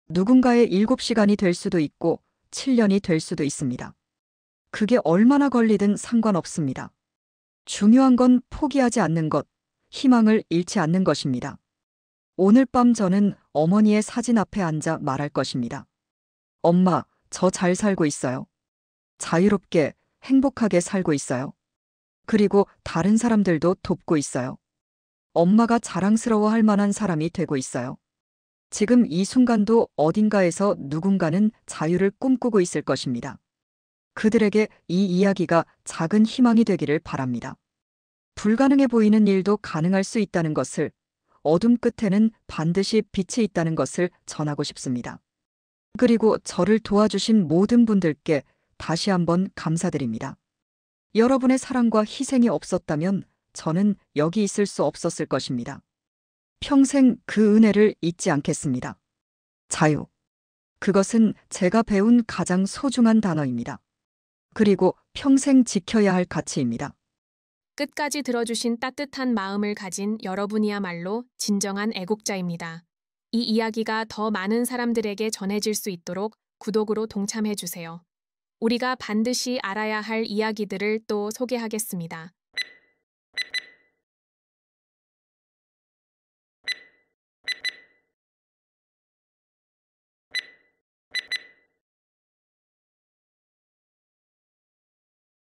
[SPEAKER 2] 누군가의 7시간이 될 수도 있고 7년이 될 수도 있습니다. 그게 얼마나 걸리든 상관없습니다. 중요한 건 포기하지 않는 것, 희망을 잃지 않는 것입니다. 오늘 밤 저는 어머니의 사진 앞에 앉아 말할 것입니다. 엄마, 저 잘 살고 있어요. 자유롭게, 행복하게 살고 있어요. 그리고 다른 사람들도 돕고 있어요. 엄마가 자랑스러워할 만한 사람이 되고 있어요. 지금 이 순간도 어딘가에서 누군가는 자유를 꿈꾸고 있을 것입니다. 그들에게 이 이야기가 작은 희망이 되기를 바랍니다. 불가능해 보이는 일도 가능할 수 있다는 것을, 어둠 끝에는 반드시 빛이 있다는 것을 전하고 싶습니다. 그리고 저를 도와주신 모든 분들께 다시 한번 감사드립니다. 여러분의 사랑과 희생이 없었다면 저는 여기 있을 수 없었을 것입니다. 평생 그 은혜를 잊지 않겠습니다. 자유. 그것은 제가 배운 가장 소중한 단어입니다. 그리고 평생 지켜야 할 가치입니다.
[SPEAKER 3] 끝까지 들어주신 따뜻한 마음을 가진 여러분이야말로 진정한 애국자입니다. 이 이야기가 더 많은 사람들에게 전해질 수 있도록 구독으로 동참해주세요. 우리가 반드시 알아야 할 이야기들을 또 소개하겠습니다.